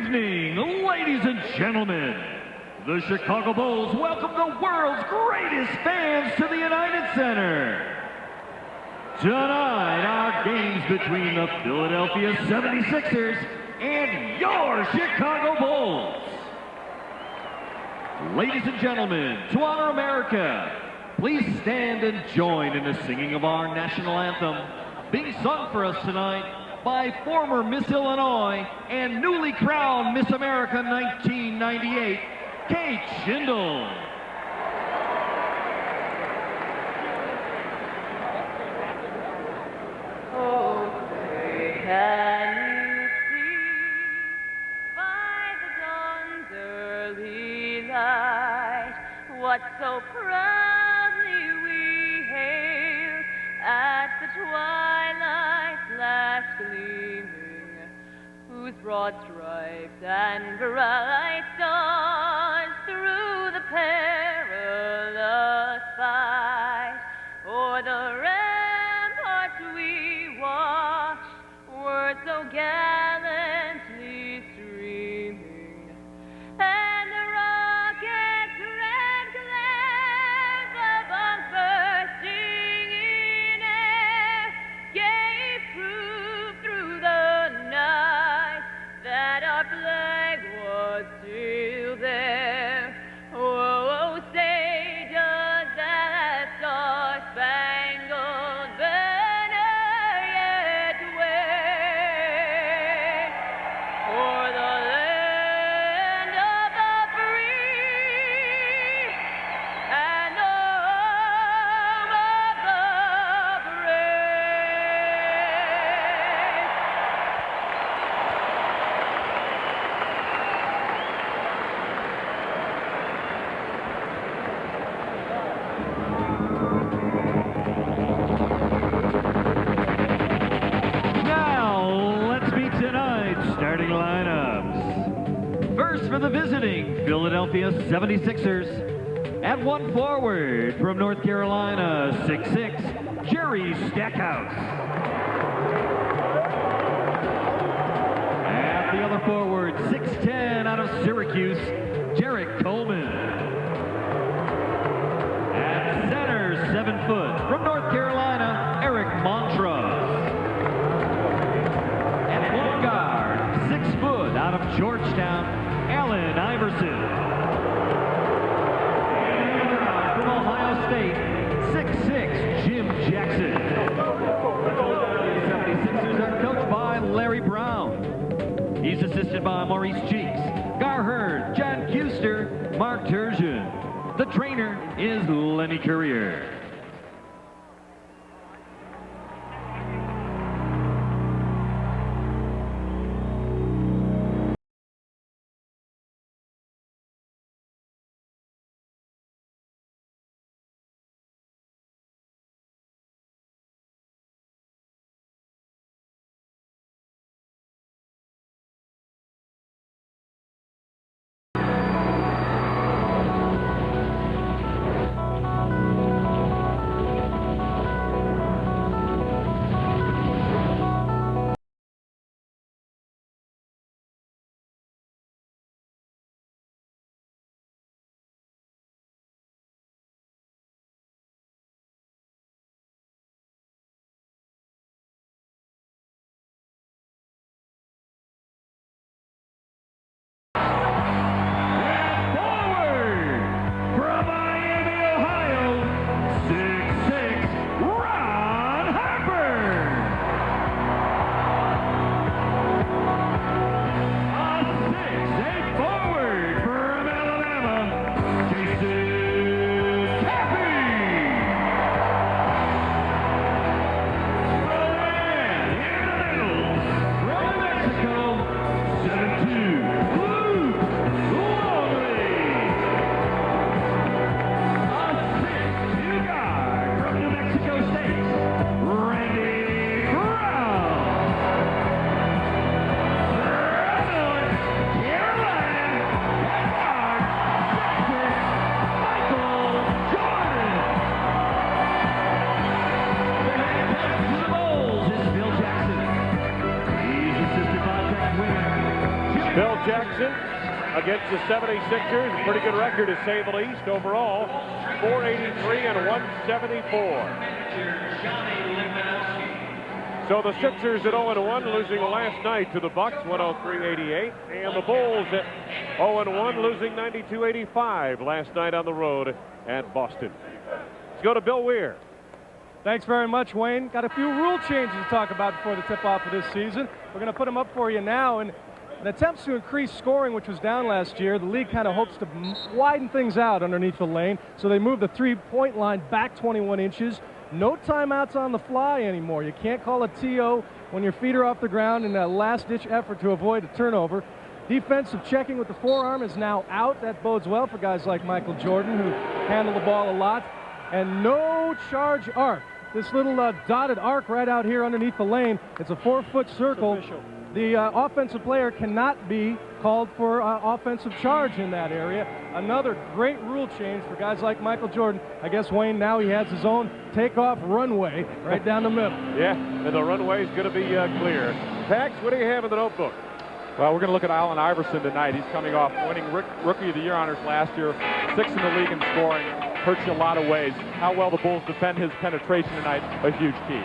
evening, ladies and gentlemen. The Chicago Bulls welcome the world's greatest fans to the United Center. Tonight, our games between the Philadelphia 76ers and your Chicago Bulls. Ladies and gentlemen, to honor America, please stand and join in the singing of our national anthem, being sung for us tonight by former Miss Illinois and newly crowned Miss America 1998, Kate Schindel. Oh, can you see by the dawn's early light what so proudly we hailed at the twilight's last gleaming, whose broad stripes and bright stars through the perilous fight o'er the ramparts we watched were so gallantly streaming, and the rocket's red glares above bursting in air gave proof through the night that our flag was still there. Oh, say does that star-spangled banner yet wave for the land of the free and the home of the brave? Now, let's meet tonight's starting lineups. First for the visiting Philadelphia 76ers. At one forward from North Carolina, 6'6", Jerry Stackhouse. At the other forward, 6'10", out of Syracuse, Jarrett Coleman. At center, 7 foot from North Carolina, Eric Montross. At point guard, 6 foot out of Georgetown, Allen Iverson. And from Ohio State, 6'6", Jim Jackson. The Philadelphia 76ers are coached by Larry Brown. He's assisted by Maurice Cheeks, Gar Hurd, John Kuster, Mark Turgeon. The trainer is Lenny Courier. Bill Jackson against the 76ers. Pretty good record, to say the least. Overall, 483 and 174. So the Sixers at 0-1, losing last night to the Bucks, 103-88. And the Bulls at 0-1, losing 92-85 last night on the road at Boston. Let's go to Bill Weir. Thanks very much, Wayne. Got a few rule changes to talk about before the tip-off of this season. We're going to put them up for you now. And in attempts to increase scoring, which was down last year, the league kind of hopes to widen things out underneath the lane. So they moved the three-point line back 21 inches. No timeouts on the fly anymore. You can't call a TO when your feet are off the ground in a last-ditch effort to avoid a turnover. Defensive checking with the forearm is now out. That bodes well for guys like Michael Jordan, who handle the ball a lot. And no charge arc. This little dotted arc right out here underneath the lane, it's a 4-foot circle. The offensive player cannot be called for offensive charge in that area. Another great rule change for guys like Michael Jordan. I guess, Wayne, now he has his own takeoff runway right down the middle. Yeah, and the runway is going to be clear. Pax, what do you have in the notebook? Well, we're going to look at Allen Iverson tonight. He's coming off winning Rookie of the Year honors last year, 6th in the league in scoring. Hurts you a lot of ways. How well the Bulls defend his penetration tonight, a huge key.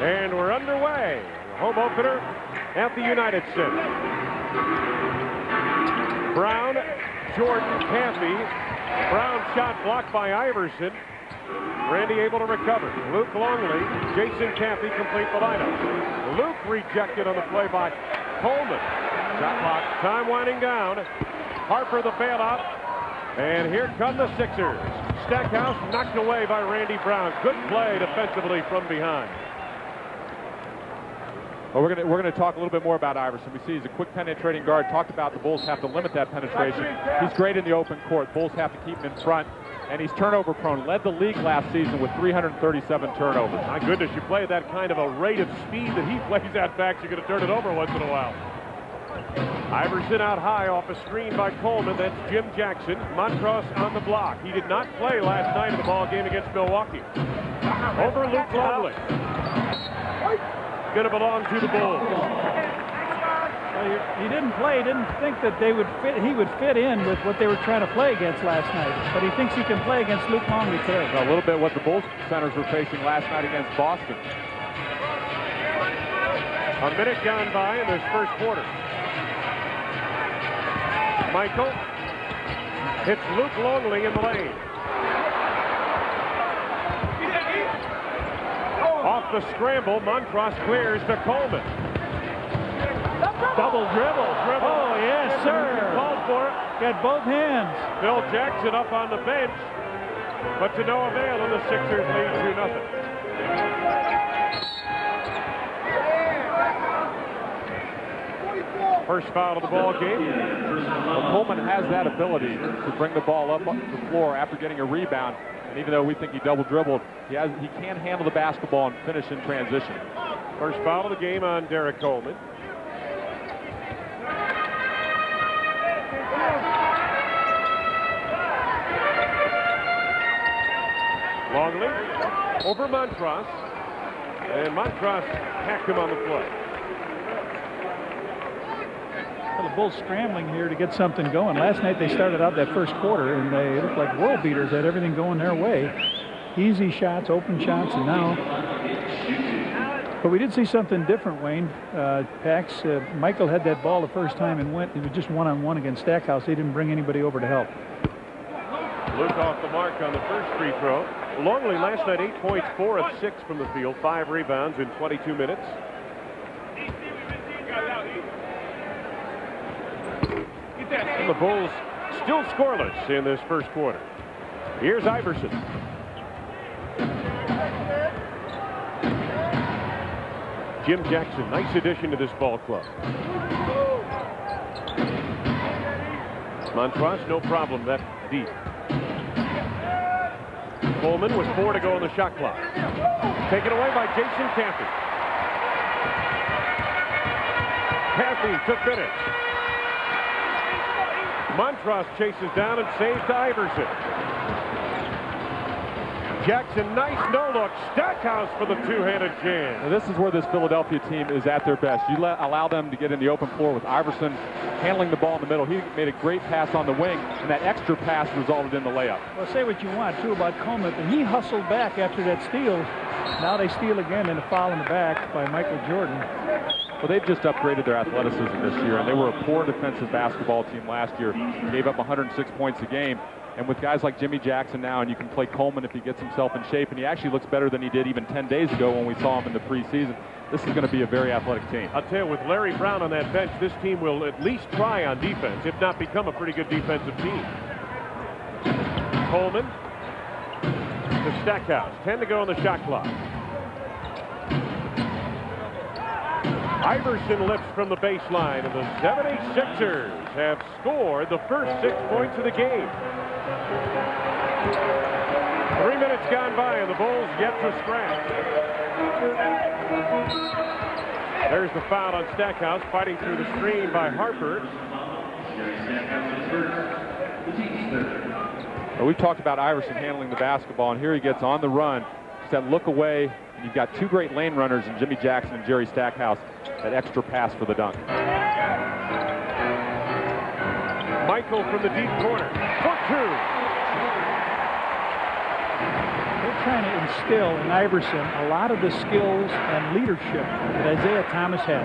And we're underway. Home opener at the United Center. Brown, Jordan, Caffey. Brown shot blocked by Iverson. Randy able to recover. Luke Longley, Jason Caffey complete the lineup. Luke rejected on the play by Coleman. Shot clock, time winding down. Harper the bailout. And here come the Sixers. Stackhouse knocked away by Randy Brown. Good play defensively from behind. Well, we're going to talk a little bit more about Iverson. We see he's a quick penetrating guard. Talked about the Bulls have to limit that penetration. He's great in the open court. Bulls have to keep him in front. And he's turnover prone. Led the league last season with 337 turnovers. My goodness, you play that kind of a rate of speed that he plays at back, you're going to turn it over once in a while. Iverson out high off a screen by Coleman. That's Jim Jackson. Montross on the block. He did not play last night in the ball game against Milwaukee. Over Luke Longley. Going to belong to the Bulls. Well, he didn't play. He didn't think that he would fit in with what they were trying to play against last night. But he thinks he can play against Luke Longley today. A little bit what the Bulls centers were facing last night against Boston. A minute gone by in this first quarter. Michael hits Luke Longley in the lane. Off the scramble, Montross clears to Coleman. Double dribble. Oh, yes, sir. Called for it. Got both hands. Bill Jackson up on the bench, but to no avail, and the Sixers lead 2-0. First foul of the ball game. Well, Coleman has that ability to bring the ball up the floor after getting a rebound. And even though we think he double dribbled, he can handle the basketball and finish in transition. First foul of the game on Derek Coleman. Longley over Montross, and Montross hacked him on the play. Well, the Bulls scrambling here to get something going. Last night they started out that first quarter and they looked like world beaters, had everything going their way. Easy shots, open shots, and now. But we did see something different, Wayne. Pax, Michael had that ball the first time and it was just one-on-one against Stackhouse. They didn't bring anybody over to help. Luke off the mark on the first free throw. Longley last night 8 points, 4 of 6 from the field, 5 rebounds in 22 minutes. And the Bulls still scoreless in this first quarter. Here's Iverson. Jim Jackson, nice addition to this ball club. Montross, no problem that deep. Coleman with 4 to go on the shot clock. Taken away by Jason Caffey. Caffey to finish. Montross chases down and saves to Iverson. Jackson, nice no-look. Stackhouse for the two-handed jam. Now this is where this Philadelphia team is at their best. You allow them to get in the open floor with Iverson handling the ball in the middle. He made a great pass on the wing, and that extra pass resulted in the layup. Well, say what you want, too, about Coleman, but he hustled back after that steal. Now they steal again and a foul in the back by Michael Jordan. Well, they've just upgraded their athleticism this year, and they were a poor defensive basketball team last year. Gave up 106 points a game. And with guys like Jimmy Jackson now, and you can play Coleman if he gets himself in shape, and he actually looks better than he did even 10 days ago when we saw him in the preseason. This is going to be a very athletic team. I'll tell you, with Larry Brown on that bench, this team will at least try on defense, if not become a pretty good defensive team. Coleman to Stackhouse. 10 to go on the shot clock. Iverson lifts from the baseline, and the 76ers have scored the first 6 points of the game. 3 minutes gone by, and the Bulls yet to scratch. There's the foul on Stackhouse, fighting through the screen by Harper. Well, we've talked about Iverson handling the basketball, and here he gets on the run. Just that look away, and you've got two great lane runners in Jimmy Jackson and Jerry Stackhouse. That extra pass for the dunk. Michael from the deep corner for two. They're trying to instill in Iverson a lot of the skills and leadership that Isaiah Thomas had.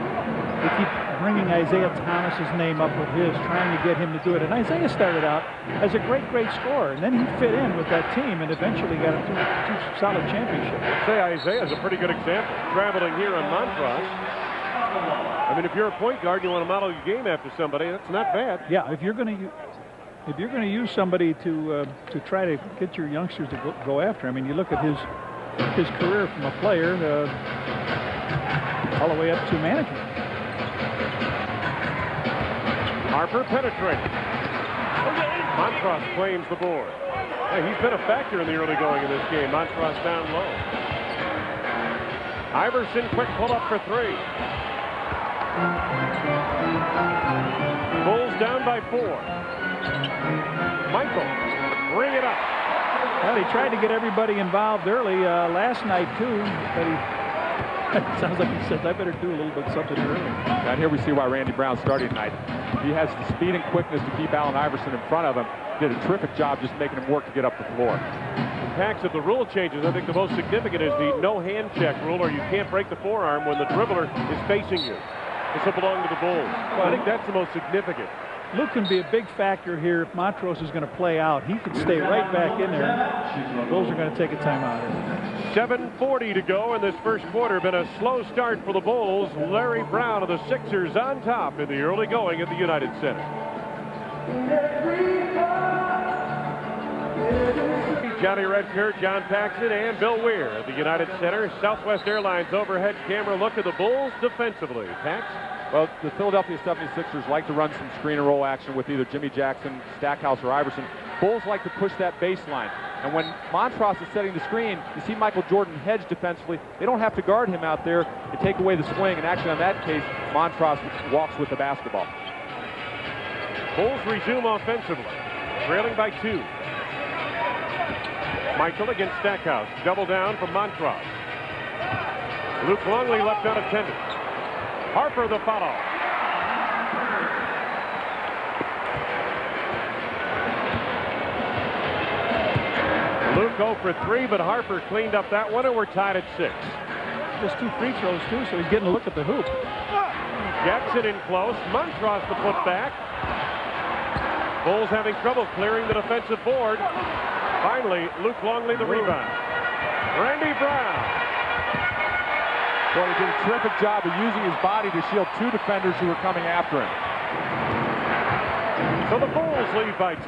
They keep bringing Isaiah Thomas's name up with his, trying to get him to do it. And Isaiah started out as a great scorer, and then he fit in with that team and eventually got two solid championships. I'd say Isaiah's a pretty good example. Traveling here on Montrose. I mean, if you're a point guard, you want to model your game after somebody. That's not bad. Yeah, if you're going to use somebody to try to get your youngsters to go after. I mean, you look at his career from a player all the way up to management. Harper penetrating. Montrose claims the board. Yeah, he's been a factor in the early going of this game. Montrose down low. Iverson, quick pull up for three. Bulls down by 4. Michael, bring it up. Well, he tried to get everybody involved early last night, too, but it sounds like he says, I better do a little bit something early. And here we see why Randy Brown started tonight. He has the speed and quickness to keep Allen Iverson in front of him. Did a terrific job just making him work to get up the floor. Impacts of the rule changes, I think the most significant is the no hand check rule, or you can't break the forearm when the dribbler is facing you. This will belong to the Bulls. Well, I think that's the most significant. Luke can be a big factor here if Montrose is going to play out. He can stay right back in there. The Bulls are going to take a timeout. 7:40 to go in this first quarter. Been a slow start for the Bulls. Larry Brown of the Sixers on top in the early going at the United Center. Johnny Redkirk, John Paxson, and Bill Weir at the United Center. Southwest Airlines overhead camera look at the Bulls defensively. Pax? Well, the Philadelphia 76ers like to run some screen and roll action with either Jimmy Jackson, Stackhouse, or Iverson. Bulls like to push that baseline. And when Montrose is setting the screen, you see Michael Jordan hedge defensively. They don't have to guard him out there to take away the swing. And actually, on that case, Montrose walks with the basketball. Bulls resume offensively, trailing by 2. Michael against Stackhouse. Double down from Montrose. Luke Longley left unattended. Harper the follow. Luke 0 for 3, but Harper cleaned up that one, and we're tied at 6. Just 2 free throws, too, so he's getting a look at the hoop. Jackson in close. Montrose the putback. Bulls having trouble clearing the defensive board. Finally, Luke Longley the rebound. Randy Brown. Well, he did a terrific job of using his body to shield 2 defenders who were coming after him. So the Bulls lead by 2.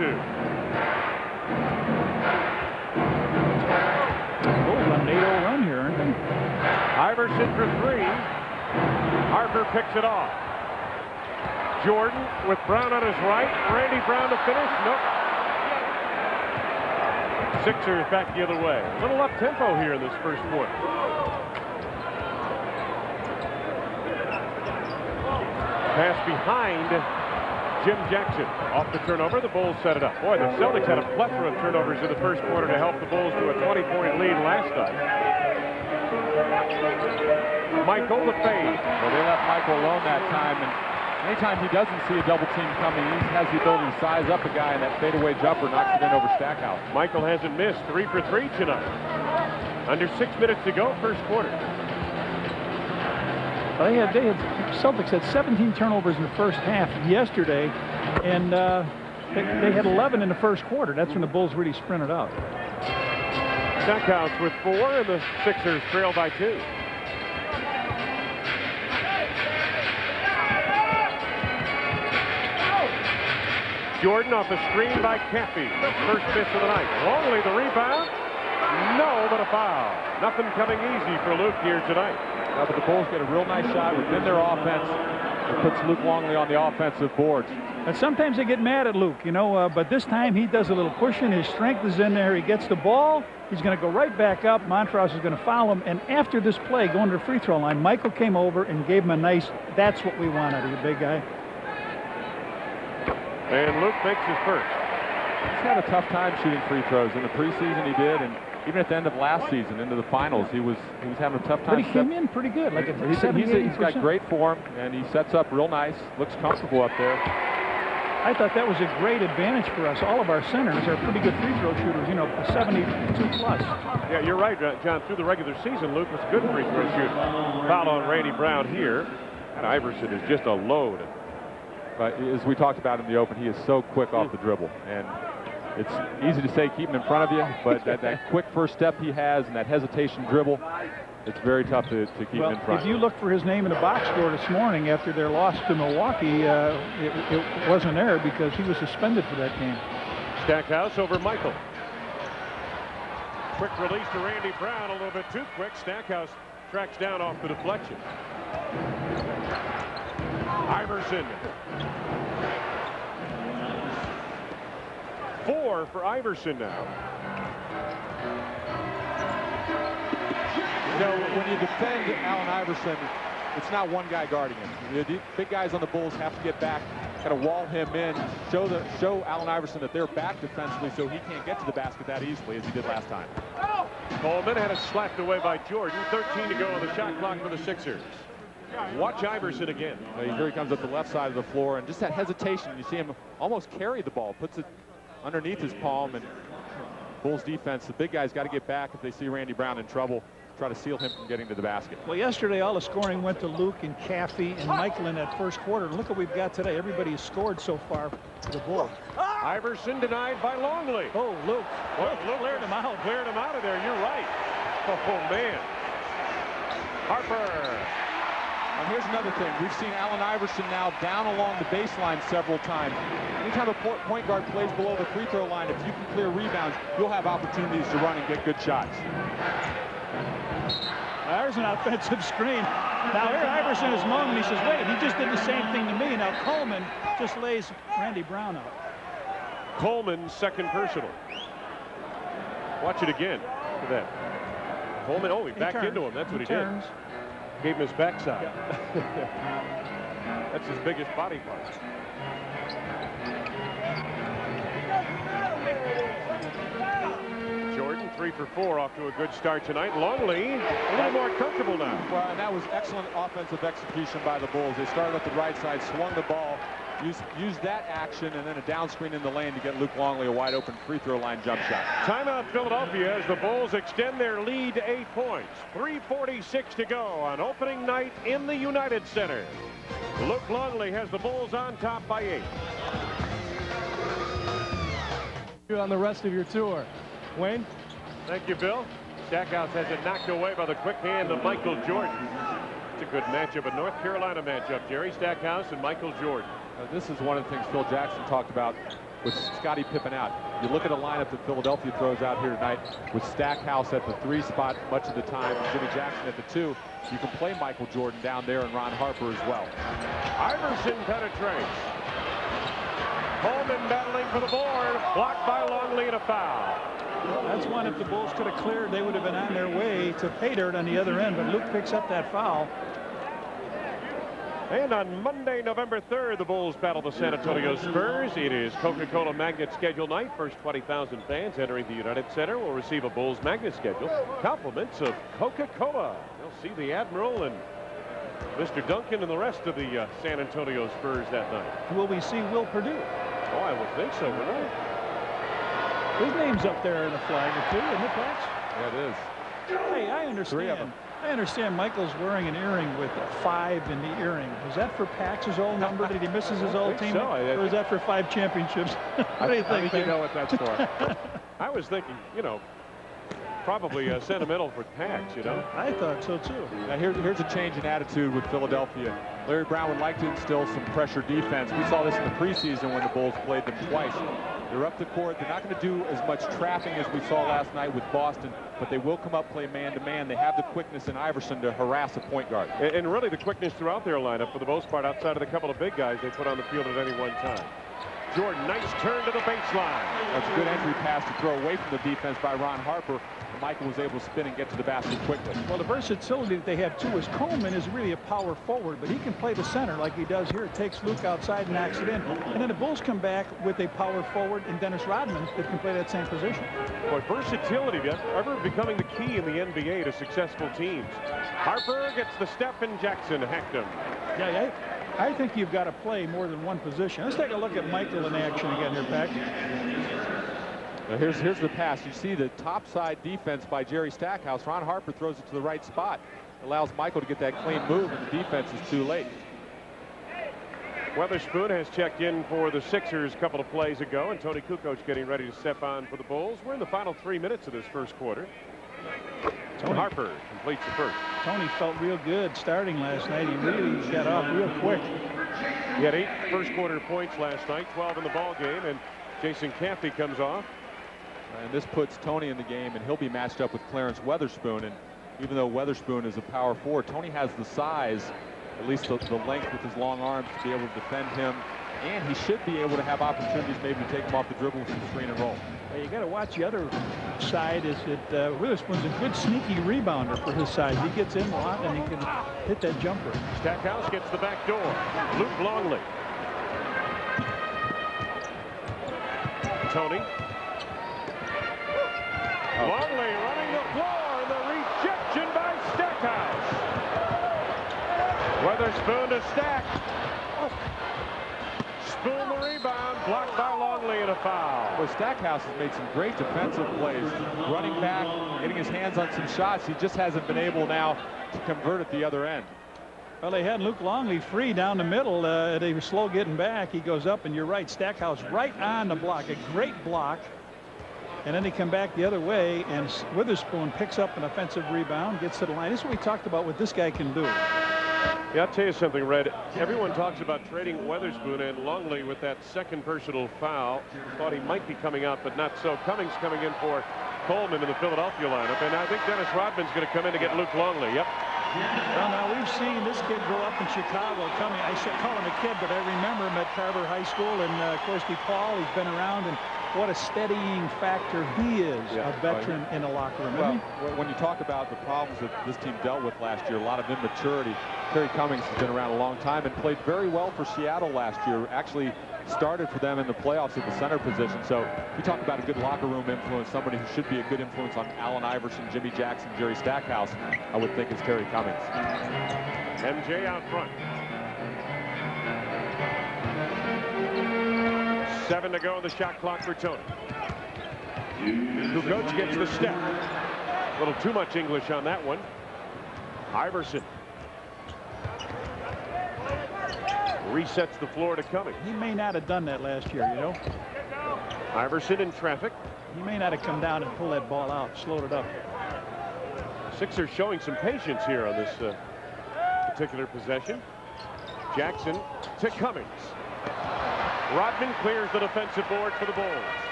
Bulls on an 8-0 run here, aren't they? Iverson for 3. Harper picks it off. Jordan with Brown on his right. Randy Brown to finish. Nope. Sixers back the other way. A little up-tempo here in this first quarter. Pass behind Jim Jackson. Off the turnover, the Bulls set it up. Boy, the Celtics had a plethora of turnovers in the first quarter to help the Bulls to a 20-point lead last night. Michael the fade. Well, they left Michael alone that time, and Anytime he doesn't see a double team coming, he has the ability to size up a guy, and that fadeaway jumper knocks it in over Stackhouse. Michael hasn't missed. 3 for 3 tonight. Under 6 minutes to go, first quarter. Celtics had 17 turnovers in the first half yesterday, and they had 11 in the first quarter. That's when the Bulls really sprinted out. Stackhouse with 4, and the Sixers trail by 2. Jordan off the screen by Caffey. First miss of the night. Longley the rebound. No, but a foul. Nothing coming easy for Luke here tonight. But the Bulls get a real nice shot within their offense. It puts Luke Longley on the offensive boards. And sometimes they get mad at Luke, but this time he does a little pushing. His strength is in there. He gets the ball. He's going to go right back up. Montross is going to foul him. And after this play, going to the free throw line, Michael came over and gave him a nice, that's what we want out of you, big guy. And Luke makes his first. He's had a tough time shooting free throws. In the preseason he did, and even at the end of last season into the finals, he was having a tough time. But he came in pretty good, like he's got great form, and he sets up real nice, looks comfortable up there. I thought that was a great advantage for us. All of our centers are pretty good free throw shooters, 72 plus. Yeah, you're right, John. Through the regular season, Luke was a good free throw shooter. Foul on Randy Brown here. And Iverson is just a load. But as we talked about in the open, he is so quick off the dribble. And it's easy to say keep him in front of you, but that quick first step he has and that hesitation dribble, it's very tough to keep him in front. If you look for his name in the box score this morning after their loss to Milwaukee, it wasn't there because he was suspended for that game. Stackhouse over Michael. Quick release to Randy Brown, a little bit too quick. Stackhouse tracks down off the deflection. Iverson. 4 for Iverson now. When you defend Allen Iverson, it's not one guy guarding him. The big guys on the Bulls have to get back, kind of wall him in, show Allen Iverson that they're back defensively so he can't get to the basket that easily as he did last time. Coleman had it slapped away by Jordan. 13 to go on the shot clock for the Sixers. Watch Iverson again. Here he comes up the left side of the floor, and just that hesitation. You see him almost carry the ball, puts it underneath his palm, and Bulls defense, the big guys got to get back if they see Randy Brown in trouble. Try to seal him from getting to the basket. Well, yesterday all the scoring went to Luke and Caffey and Michael in that first quarter. And look what we've got today. Everybody has scored so far for the Bulls. Iverson denied by Longley. Oh, Luke. Luke cleared him out. Cleared him out of there. You're right. Oh, man. Harper. And here's another thing. We've seen Allen Iverson now down along the baseline several times. Anytime a point guard plays below the free throw line, if you can clear rebounds, you'll have opportunities to run and get good shots. There's an offensive screen. Now here Iverson is long, and he says, wait, he just did the same thing to me. Now Coleman just lays Randy Brown out. Coleman's second personal. Watch it again. Look at that. Coleman, he backed into him. That's what he did. Gave him his backside. That's his biggest body part. Jordan 3 for 4 off to a good start tonight. Longley a little more comfortable now. Well, and that was excellent offensive execution by the Bulls. They started at the right side, swung the ball, used that action, and then a down screen in the lane to get Luke Longley a wide open free throw line jump shot. Timeout Philadelphia as the Bulls extend their lead to 8 points. 3:46 to go on opening night in the United Center. Luke Longley has the Bulls on top by 8. On the rest of your tour. Wayne? Thank you, Bill. Stackhouse has it knocked away by the quick hand of Michael Jordan. It's a good matchup, a North Carolina matchup. Jerry Stackhouse and Michael Jordan. This is one of the things Phil Jackson talked about with Scottie Pippen out. You look at a lineup that Philadelphia throws out here tonight with Stackhouse at the 3 spot much of the time, and Jimmy Jackson at the 2. You can play Michael Jordan down there and Ron Harper as well. Iverson penetrates. Coleman battling for the board. Blocked by Longley and a foul. That's one if the Bulls could have cleared, they would have been on their way to pay dirt on the other end, but Luke picks up that foul. And on Monday, November 3rd, the Bulls battle the San Antonio Spurs. It is Coca-Cola Magnet Schedule night. First 20,000 fans entering the United Center will receive a Bulls Magnet Schedule. Compliments of Coca-Cola. They'll see the Admiral and Mr. Duncan and the rest of the San Antonio Spurs that night. Will we see Will Perdue? Oh, I would think so, wouldn't I? His name's up there in a flag or two, isn't it, Pax? Yeah, it is. Hey, I understand. I understand Michael's wearing an earring with a 5 in the earring. Is that for Pax's old number that he misses his old team? So. Or is that for 5 championships? What do you think? I think you know what that's for. I was thinking, probably sentimental for Pax, I thought so too. Now here's a change in attitude with Philadelphia. Larry Brown would like to instill some pressure defense. We saw this in the preseason when the Bulls played them twice. They're up the court. They're not going to do as much trapping as we saw last night with Boston, but they will come up, play man-to-man. They have the quickness in Iverson to harass a point guard. And really the quickness throughout their lineup for the most part, outside of the couple of big guys they put on the field at any one time. Jordan, nice turn to the baseline. That's a good entry pass to throw away from the defense by Ron Harper. Michael was able to spin and get to the basket quickly. Well, the versatility that they have too is Coleman is really a power forward, but he can play the center like he does here. It takes Luke outside and knocks it in. And then the Bulls come back with a power forward and Dennis Rodman that can play that same position. Boy, versatility ever becoming the key in the NBA to successful teams. Harper gets the step and Jackson hacked him. Yeah, I think you've got to play more than one position. Let's take a look at Michael in action again here, Pack. Now here's the pass. You see the topside defense by Jerry Stackhouse. Ron Harper throws it to the right spot. Allows Michael to get that clean move, and the defense is too late. Weatherspoon has checked in for the Sixers a couple of plays ago, and Tony Kukoc getting ready to step on for the Bulls. We're in the final 3 minutes of this first quarter. Harper completes the first. Tony felt real good starting last night. He really got off real quick. He had 8 first quarter points last night, 12 in the ball game, and Jason Caffey comes off. And this puts Tony in the game, and he'll be matched up with Clarence Weatherspoon. And even though Weatherspoon is a power forward, Tony has the size, at least the length with his long arms, to be able to defend him. And he should be able to have opportunities maybe to take him off the dribble with some screen and roll. Well, you got to watch the other side. Is that Witherspoon's a good sneaky rebounder for his size. He gets in a lot and he can hit that jumper. Stackhouse gets the back door. Luke Longley. Tony. Longley running the floor, and the rejection by Stackhouse. Weatherspoon to Stack. Spoon the rebound, blocked by Longley, and a foul. Well, Stackhouse has made some great defensive plays, running back, getting his hands on some shots. He just hasn't been able now to convert at the other end. Well, they had Luke Longley free down the middle. They were slow getting back. He goes up, and you're right, Stackhouse right on the block. A great block. And then they come back the other way, and Witherspoon picks up an offensive rebound, gets to the line. This is what we talked about, what this guy can do. Yeah, I'll tell you something, Red. Everyone talks about trading Weatherspoon, and Longley with that second personal foul. Thought he might be coming out, but not so. Cummings coming in for Coleman in the Philadelphia lineup, and I think Dennis Rodman's going to come in to get Luke Longley. Yep. Well, now we've seen this kid grow up in Chicago. I should call him a kid, but I remember him at Carver High School, and of course, DePaul. He's been around, and what a steadying factor he is, a veteran in a locker room. Well, when you talk about the problems that this team dealt with last year, a lot of immaturity, Terry Cummings has been around a long time and played very well for Seattle last year. Actually started for them in the playoffs at the center position. So if you talk about a good locker room influence, somebody who should be a good influence on Allen Iverson, Jimmy Jackson, Jerry Stackhouse, I would think it's Terry Cummings. MJ out front. 7 to go in the shot clock for Tony. Kukoc gets the step. A little too much English on that one. Iverson resets the floor to Cummings. He may not have done that last year, you know. Iverson in traffic. He may not have come down and pulled that ball out, slowed it up. Sixers showing some patience here on this particular possession. Jackson to Cummings. Rodman clears the defensive board for the Bulls.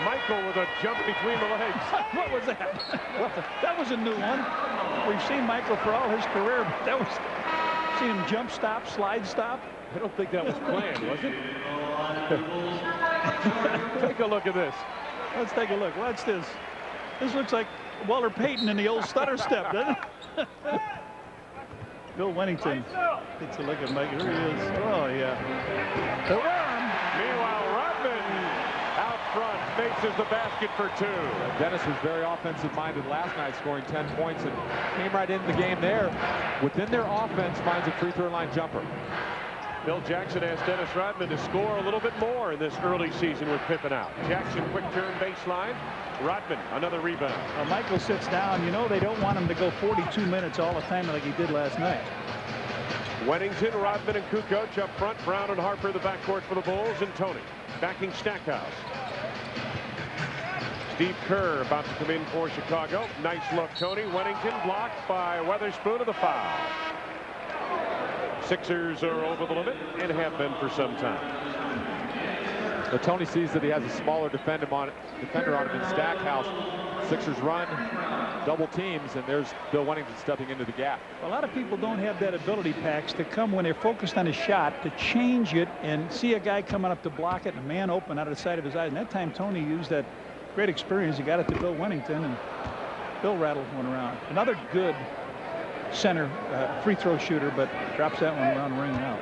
Michael with a jump between the legs. What was that? That was a new one. We've seen Michael for all his career, but that was, seen him jump stop, slide stop. I don't think that was planned, was it? Take a look at this. Let's take a look. Watch this. This looks like Walter Payton in the old stutter step, doesn't it? Bill Wennington takes a look at Mike. Here he is. Oh, yeah. The worm. Meanwhile, Rodman out front, faces the basket for 2. Dennis was very offensive-minded last night, scoring 10 points, and came right into the game there. Within their offense, finds a free throw line jumper. Bill Jackson asked Dennis Rodman to score a little bit more in this early season with Pippen out. Jackson, quick turn baseline. Rodman, another rebound. Michael sits down. You know they don't want him to go 42 minutes all the time like he did last night. Wennington, Rodman, and Kukoc up front. Brown and Harper the backcourt for the Bulls, and Tony backing Stackhouse. Steve Kerr about to come in for Chicago. Nice look, Tony. Wennington blocked by Weatherspoon of the foul. Sixers are over the limit and have been for some time. So Tony sees that he has a smaller defender on him in Stackhouse. Sixers run, double teams, and there's Bill Wennington stepping into the gap. A lot of people don't have that ability, Pax, to come when they're focused on a shot, to change it and see a guy coming up to block it and a man open out of the side of his eyes. And that time Tony used that great experience. He got it to Bill Wennington, and Bill rattled one around. Another good center free throw shooter, but drops that one around ring out.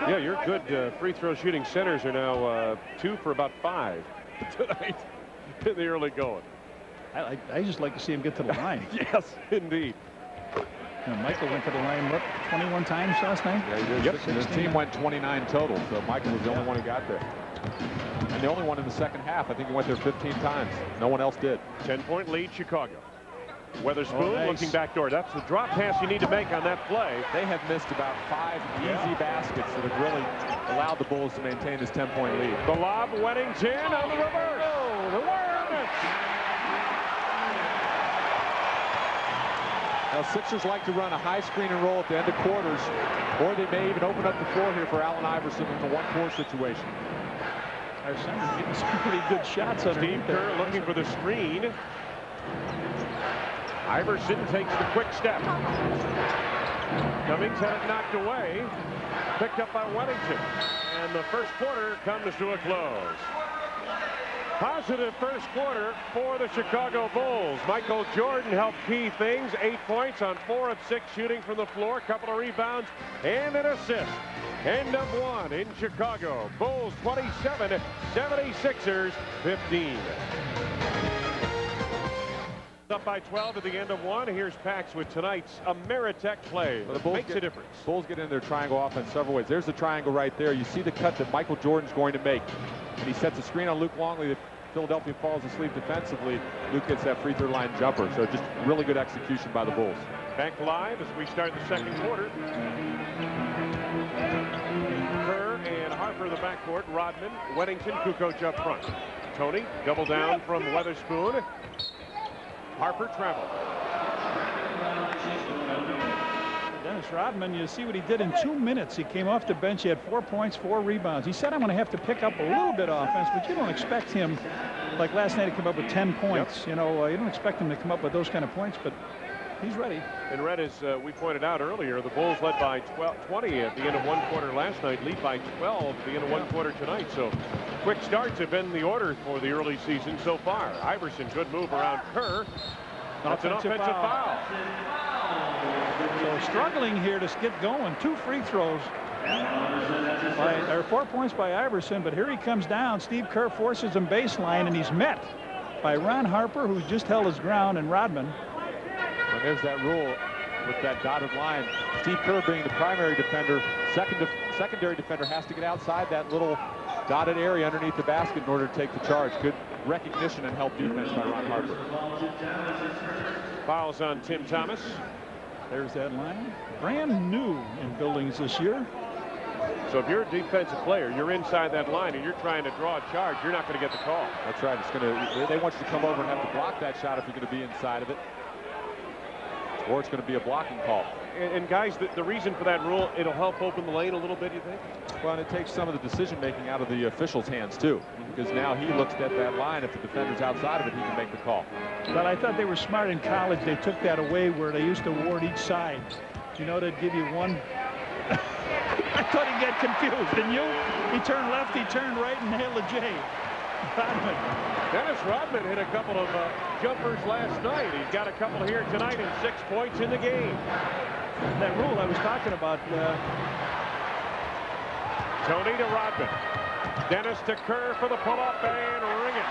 Yeah, your good free throw shooting centers are now 2 for about 5 tonight in the early going. I just like to see him get to the line. Yes, indeed. And Michael went to the line, what, 21 times last night? Yeah, he did. Yep. His team went 29 total, so Michael was the only one who got there. And the only one in the second half. I think he went there 15 times. No one else did. 10-point lead, Chicago. Weatherspoon Oh, nice. looking backdoor. That's the drop pass you need to make on that play. They have missed about 5 easy baskets that have really allowed the Bulls to maintain this 10-point lead. The lob, Wennington on the reverse. Oh, the word. Now, Sixers like to run a high screen and roll at the end of quarters, or they may even open up the floor here for Allen Iverson in the 1-4 situation. Our center's getting some pretty good shots underneath Steve there. Kerr looking for the screen. Iverson takes the quick step. Cummings had it knocked away. Picked up by Wennington. And the first quarter comes to a close. Positive first quarter for the Chicago Bulls. Michael Jordan helped key things. 8 points on 4 of 6 shooting from the floor. Couple of rebounds and an assist. End of 1 in Chicago. Bulls 27, 76ers 15. Up by 12 at the end of 1. Here's Pax with tonight's Ameritech play. Well, the Bulls makes a difference. Bulls get in their triangle offense several ways. There's the triangle right there. You see the cut that Michael Jordan's going to make. And he sets a screen on Luke Longley. Philadelphia falls asleep defensively. Luke gets that free throw line jumper. So just really good execution by the Bulls. Back live as we start the second quarter. Kerr and Harper the backcourt. Rodman, Wennington, Kukoc up front. Tony double down from Weatherspoon. Harper travel. Dennis Rodman, you see what he did in 2 minutes. He came off the bench. He had 4 points, 4 rebounds. He said, I'm going to have to pick up a little bit of offense, but you don't expect him, like last night, to come up with 10 points. Yep. You know, you don't expect him to come up with those kind of points, but he's ready. And Red, as we pointed out earlier, the Bulls led by 20 at the end of 1 quarter last night, lead by 12 at the end of 1 quarter tonight. So quick starts have been the order for the early season so far. Iverson, good move around Kerr. That's an offensive foul. So struggling here to get going. 2 free throws. 4 points by Iverson, but here he comes down. Steve Kerr forces him baseline, and he's met by Ron Harper, who's just held his ground, and Rodman. And there's that rule with that dotted line. Steve Kerr being the primary defender, secondary defender has to get outside that little dotted area underneath the basket in order to take the charge. Good recognition and help defense by Ron Harper. Fouls on Tim Thomas. There's that line. Brand new in buildings this year. So if you're a defensive player, you're inside that line and you're trying to draw a charge, you're not going to get the call. That's right. They want you to come over and have to block that shot if you're going to be inside of it. Or it's going to be a blocking call. And guys, the reason for that rule, it'll help open the lane a little bit, you think? Well, and it takes some of the decision-making out of the official's hands, too. Because now he looks at that line. If the defender's outside of it, he can make the call. But I thought they were smart in college. They took that away where they used to award each side. You know, they'd give you one. I thought he'd get confused, didn't you? He turned left, he turned right, and nailed the J. Rodman. Dennis Rodman hit a couple of jumpers last night. He's got a couple here tonight and 6 points in the game. That rule I was talking about. Tony to Rodman. Dennis to Kerr for the pull-up and ring it.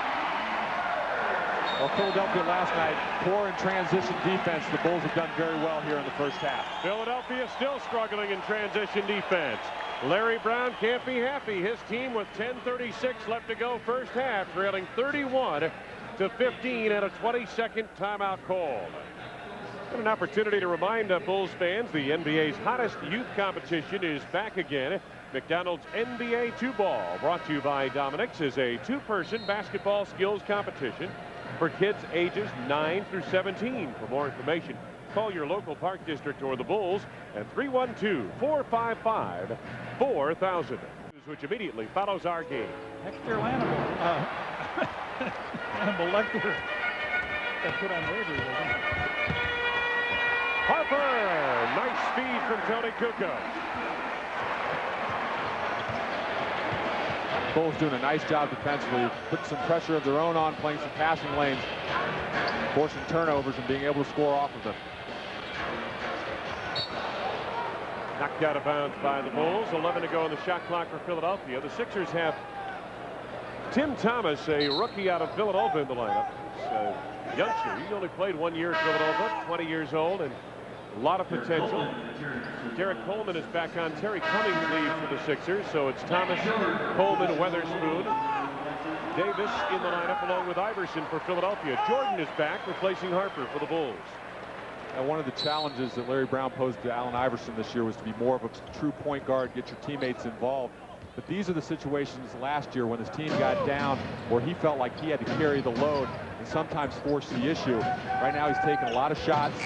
Well, Philadelphia last night, poor in transition defense. The Bulls have done very well here in the first half. Philadelphia still struggling in transition defense. Larry Brown can't be happy. His team with 10:36 left to go first half, trailing 31-15 and a 20-second timeout call. And an opportunity to remind Bulls fans the NBA's hottest youth competition is back again. McDonald's NBA 2-Ball, brought to you by Dominic's, is a two-person basketball skills competition for kids ages 9 through 17. For more information, call your local Park District or the Bulls at 312-455-4000, which immediately follows our game. Hector Lanimal. Lanimal Lecter got put on waivers, I think. Harper, nice speed from Tony Kukoc. Bulls doing a nice job defensively, putting some pressure of their own on, playing some passing lanes, forcing turnovers and being able to score off of them. Knocked out of bounds by the Bulls. 11 to go on the shot clock for Philadelphia. The Sixers have Tim Thomas, a rookie out of Philadelphia, in the lineup. He's a youngster. He's only played 1 year at Philadelphia, 20 years old, and a lot of potential. Derek Coleman is back on. Terry Cummings leaves for the Sixers, so it's Thomas, Coleman, Weatherspoon, Davis in the lineup along with Iverson for Philadelphia. Jordan is back, replacing Harper for the Bulls. And one of the challenges that Larry Brown posed to Allen Iverson this year was to be more of a true point guard, get your teammates involved. But these are the situations last year when his team got down where he felt like he had to carry the load and sometimes force the issue. Right now he's taking a lot of shots,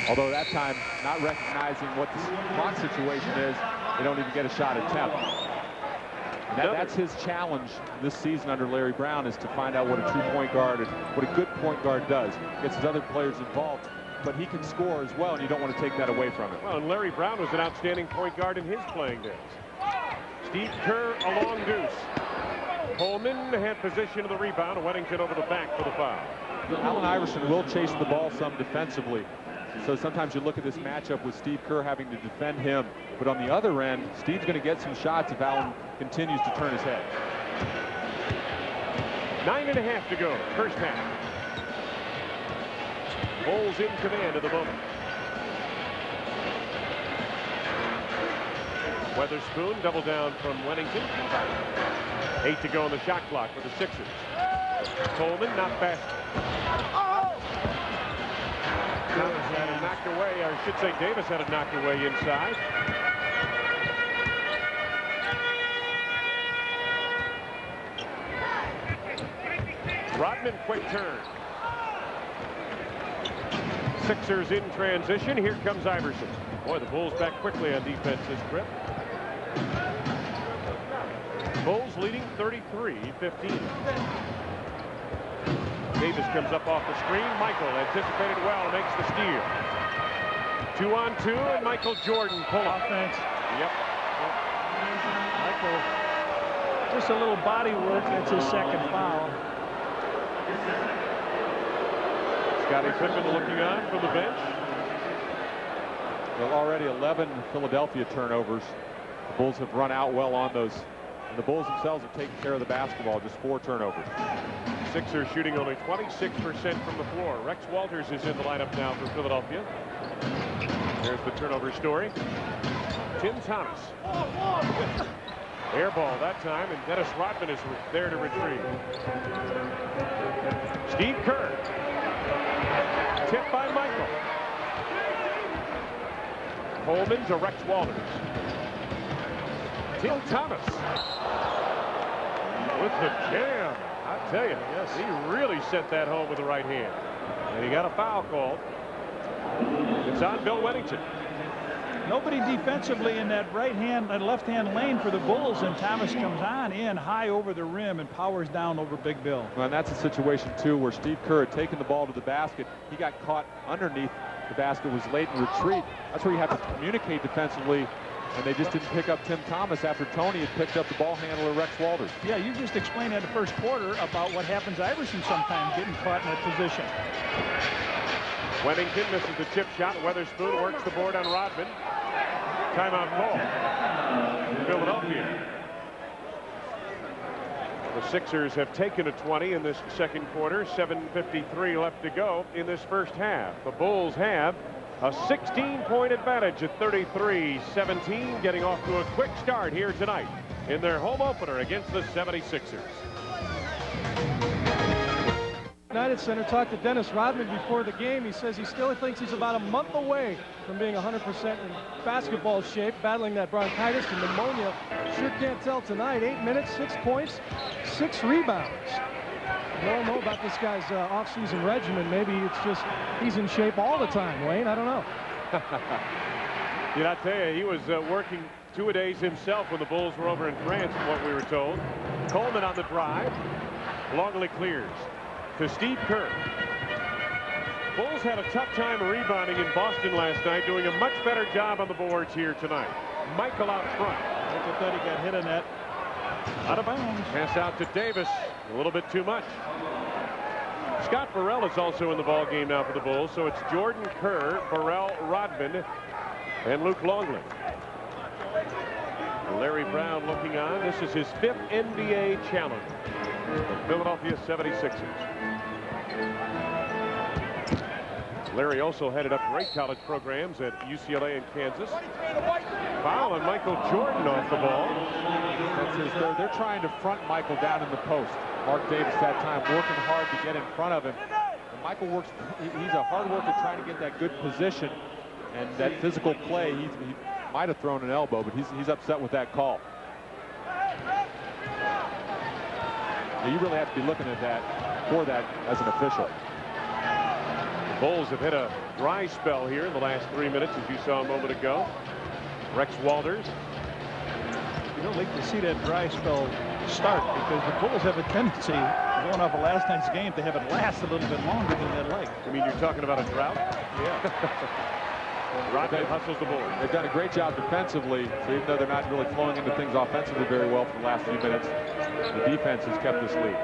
although that time not recognizing what the clock situation is. They don't even get a shot attempt. That's his challenge this season under Larry Brown, is to find out what a true point guard is, what a good point guard does. Gets his other players involved, but he can score as well, and you don't want to take that away from him. Well, and Larry Brown was an outstanding point guard in his playing days. Steve Kerr, a long deuce. Coleman had possession of the rebound. Weddington over the back for the foul. Allen Iverson will chase the ball some defensively. So sometimes you look at this matchup with Steve Kerr having to defend him. But on the other end, Steve's going to get some shots if Allen continues to turn his head. 9.5 to go, first half. Bulls in command at the moment. Weatherspoon, double down from Wennington. 8 to go on the shot clock for the Sixers. Coleman, not fast. Thomas had it knocked away, or I should say Davis had it knocked away inside. Rodman, quick turn. Sixers in transition. Here comes Iverson. Boy, the Bulls back quickly on defense this trip. Bulls leading 33-15. Davis comes up off the screen. Michael anticipated well, makes the steal. 2-on-2, and Michael Jordan pull up. Offense. Yep. Michael, just a little body work. That's his second foul. Scottie Pippen looking on from the bench. Well, already 11 Philadelphia turnovers. The Bulls have run out well on those. And the Bulls themselves have taken care of the basketball, just 4 turnovers. Sixers shooting only 26% from the floor. Rex Walters is in the lineup now for Philadelphia. There's the turnover story. Tim Thomas. Air ball that time, and Dennis Rodman is there to retrieve. Steve Kerr. Tipped by Michael. Coleman to Rex Walters. Tim Thomas with the jam. I tell you, yes, he really sent that home with the right hand. And he got a foul called. It's on Bill Weddington. Nobody defensively in that right-hand and left-hand lane for the Bulls, and Thomas comes on in high over the rim and powers down over Big Bill. Well, and that's a situation, too, where Steve Kerr had taken the ball to the basket. He got caught underneath. The basket was late in retreat. That's where you have to communicate defensively, and they just didn't pick up Tim Thomas after Tony had picked up the ball handler, Rex Walters. Yeah, you just explained in the first quarter about what happens to Iverson sometimes getting caught in that position. Wennington misses the chip shot. Weatherspoon works the board on Rodman. Timeout call. Philadelphia. The Sixers have taken a 20 in this second quarter. 7:53 left to go in this first half. The Bulls have a 16-point advantage at 33-17, getting off to a quick start here tonight in their home opener against the 76ers. United Center talked to Dennis Rodman before the game. He says he still thinks he's about a month away from being 100% in basketball shape, battling that bronchitis and pneumonia. Sure can't tell tonight. 8 minutes, 6 points, 6 rebounds. We all know about this guy's off-season regimen. Maybe it's just he's in shape all the time, Wayne. I don't know. Did I tell you, he was working 2-a-days himself when the Bulls were over in France, from what we were told. Coleman on the drive. Longley clears to Steve Kerr. Bulls had a tough time rebounding in Boston last night, doing a much better job on the boards here tonight. Michael out front. I thought he got hit on that. Out of bounds. Pass out to Davis. A little bit too much. Scott Burrell is also in the ball game now for the Bulls, so it's Jordan Kerr, Burrell, Rodman, and Luke Longley. Larry Brown looking on. This is his 5th NBA challenge. The Philadelphia 76ers. Larry also headed up great college programs at UCLA and Kansas. Foul on Michael Jordan off the ball. That's his third. They're trying to front Michael down in the post. Mark Davis that time working hard to get in front of him. And Michael works. He's a hard worker trying to get that good position and that physical play. He might have thrown an elbow, but he's upset with that call. You really have to be looking at that for that as an official. The Bulls have hit a dry spell here in the last 3 minutes, as you saw a moment ago. Rex Walters. You don't like to see that dry spell start because the Bulls have a tendency, going off of last night's game, to have it last a little bit longer than they'd like. I mean, you're talking about a drought? Yeah. Rodman hustles the board. They've done a great job defensively, so even though they're not really flowing into things offensively very well for the last few minutes, the defense has kept this lead.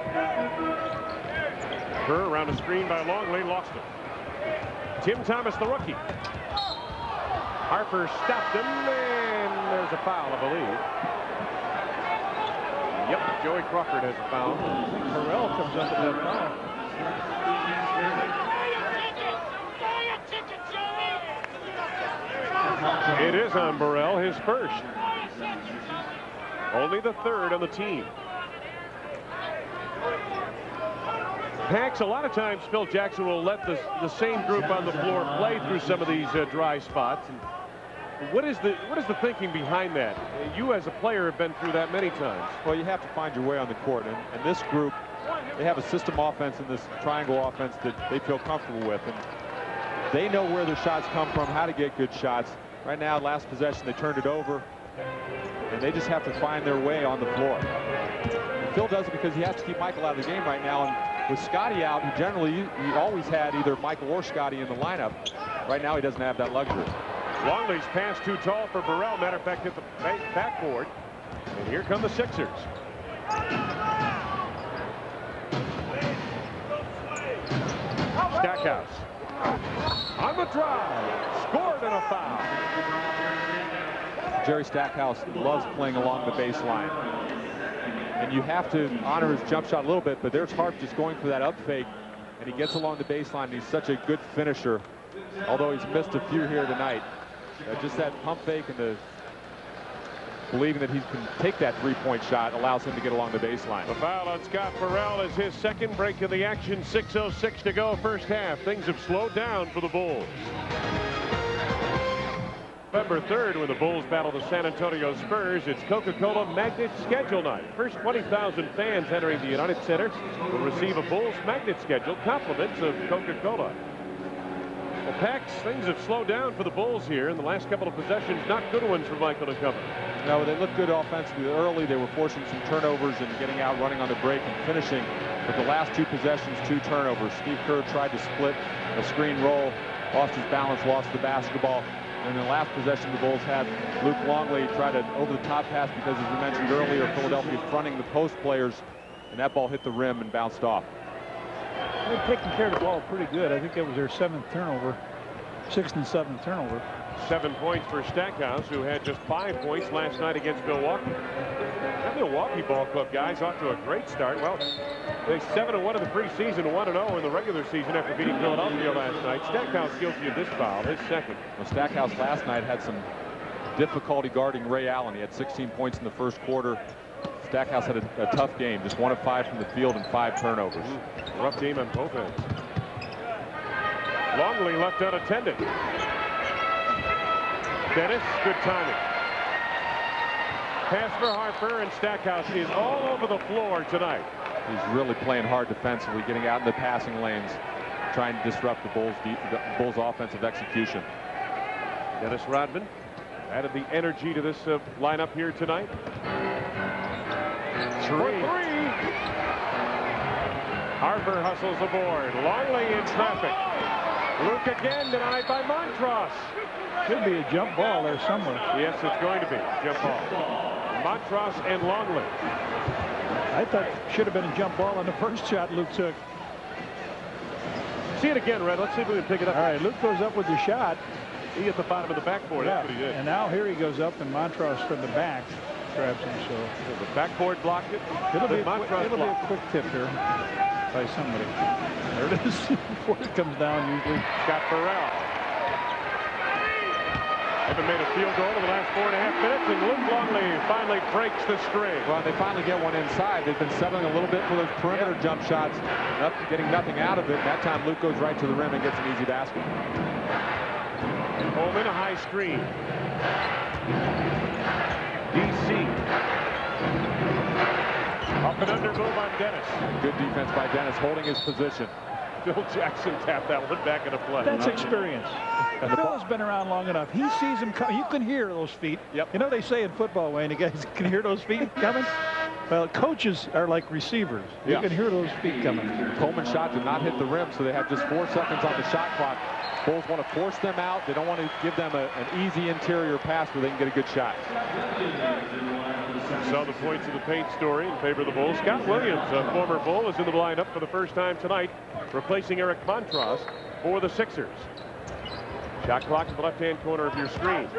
Kerr around a screen by Longley, lost it. Tim Thomas, the rookie. Harper stopped him, and there's a foul, I believe. Yep, Joey Crawford has a foul. Burrell comes up with that foul. It is on Burrell, his first. Only the 3rd on the team. Pax, a lot of times Phil Jackson will let the same group on the floor play through some of these dry spots. And what is the thinking behind that? You as a player have been through that many times. Well, you have to find your way on the court, and this group, they have a system offense and this triangle offense that they feel comfortable with, and they know where their shots come from, how to get good shots. Right now, last possession, they turned it over, and they just have to find their way on the floor. And Phil does it because he has to keep Michael out of the game right now, and with Scottie out, he always had either Michael or Scottie in the lineup. Right now, he doesn't have that luxury. Longley's pass too tall for Burrell. Matter of fact, hit the backboard. And here come the Sixers. Stackhouse on the drive, scored and a foul. Jerry Stackhouse loves playing along the baseline, and you have to honor his jump shot a little bit, but there's Harp just going for that up fake, and he gets along the baseline, and he's such a good finisher, although he's missed a few here tonight. Just that pump fake and the believing that he can take that three-point shot allows him to get along the baseline. The foul on Scott Burrell is his second. Break of the action. 6:06 to go first half. Things have slowed down for the Bulls. November 3rd, when the Bulls battle the San Antonio Spurs, it's Coca-Cola Magnet Schedule Night. First 20,000 fans entering the United Center will receive a Bulls Magnet Schedule, compliments of Coca-Cola. Well, Pax, things have slowed down for the Bulls here in the last couple of possessions. Not good ones for Michael to cover. No, they looked good offensively early. They were forcing some turnovers and getting out, running on the break and finishing. But the last two possessions, 2 turnovers. Steve Kerr tried to split a screen roll, lost his balance, lost the basketball. And in the last possession the Bulls had, Luke Longley tried an over-the-top pass because, as we mentioned earlier, Philadelphia fronting the post players, and that ball hit the rim and bounced off. They're taking care of the ball pretty good. I think that was their 7th turnover, 6th and 7th turnover. 7 points for Stackhouse, who had just 5 points last night against Milwaukee. That Milwaukee ball club guys off to a great start. Well, they 7-1 in the preseason, 1-0 in the regular season after beating Philadelphia last night. Stackhouse guilty of this foul, his second. Well, Stackhouse last night had some difficulty guarding Ray Allen. He had 16 points in the first quarter. Stackhouse had a tough game, just 1 of 5 from the field and 5 turnovers. Rough game on both ends. Longley left unattended. Dennis, good timing. Pass for Harper, and Stackhouse is all over the floor tonight. He's really playing hard defensively, getting out in the passing lanes, trying to disrupt the Bulls' offensive execution. Dennis Rodman added the energy to this lineup here tonight. Three. Harper hustles aboard. Longley in traffic. Luke again denied by Montross. Should be a jump ball there somewhere. Yes, it's going to be. Jump ball. Montross and Longley. I thought it should have been a jump ball on the first shot Luke took. See it again, Red. Let's see if we can pick it up. All right, Luke goes up with the shot. He hit the bottom of the backboard. Yeah. That's what he did. And now here he goes up, and Montross from the back grabs him. So the backboard blocked it. It'll be a quick tip here by somebody. There it is. Before it comes down, usually. Scott Farrell. Haven't made a field goal in the last 4.5 minutes, and Luke Longley finally breaks the string. Well, they finally get one inside. They've been settling a little bit for those perimeter jump shots, getting nothing out of it. That time Luke goes right to the rim and gets an easy basket. Coleman, a high screen. DC. Up and under move on Dennis. Good defense by Dennis, holding his position. Phil Jackson tapped that one back into play. That's experience. Phil has been around long enough. He sees him coming. You can hear those feet. Yep. You know they say in football, Wayne, you guys can hear those feet coming. Well, coaches are like receivers. You can hear those feet coming. Coleman's shot did not hit the rim, so they have just 4 seconds on the shot clock. Bulls want to force them out. They don't want to give them an easy interior pass where they can get a good shot. Saw the points of the paint story in favor of the Bulls. Scott Williams, a former Bull, is in the lineup for the first time tonight, replacing Eric Montross for the Sixers. Shot clock in the left-hand corner of your screen.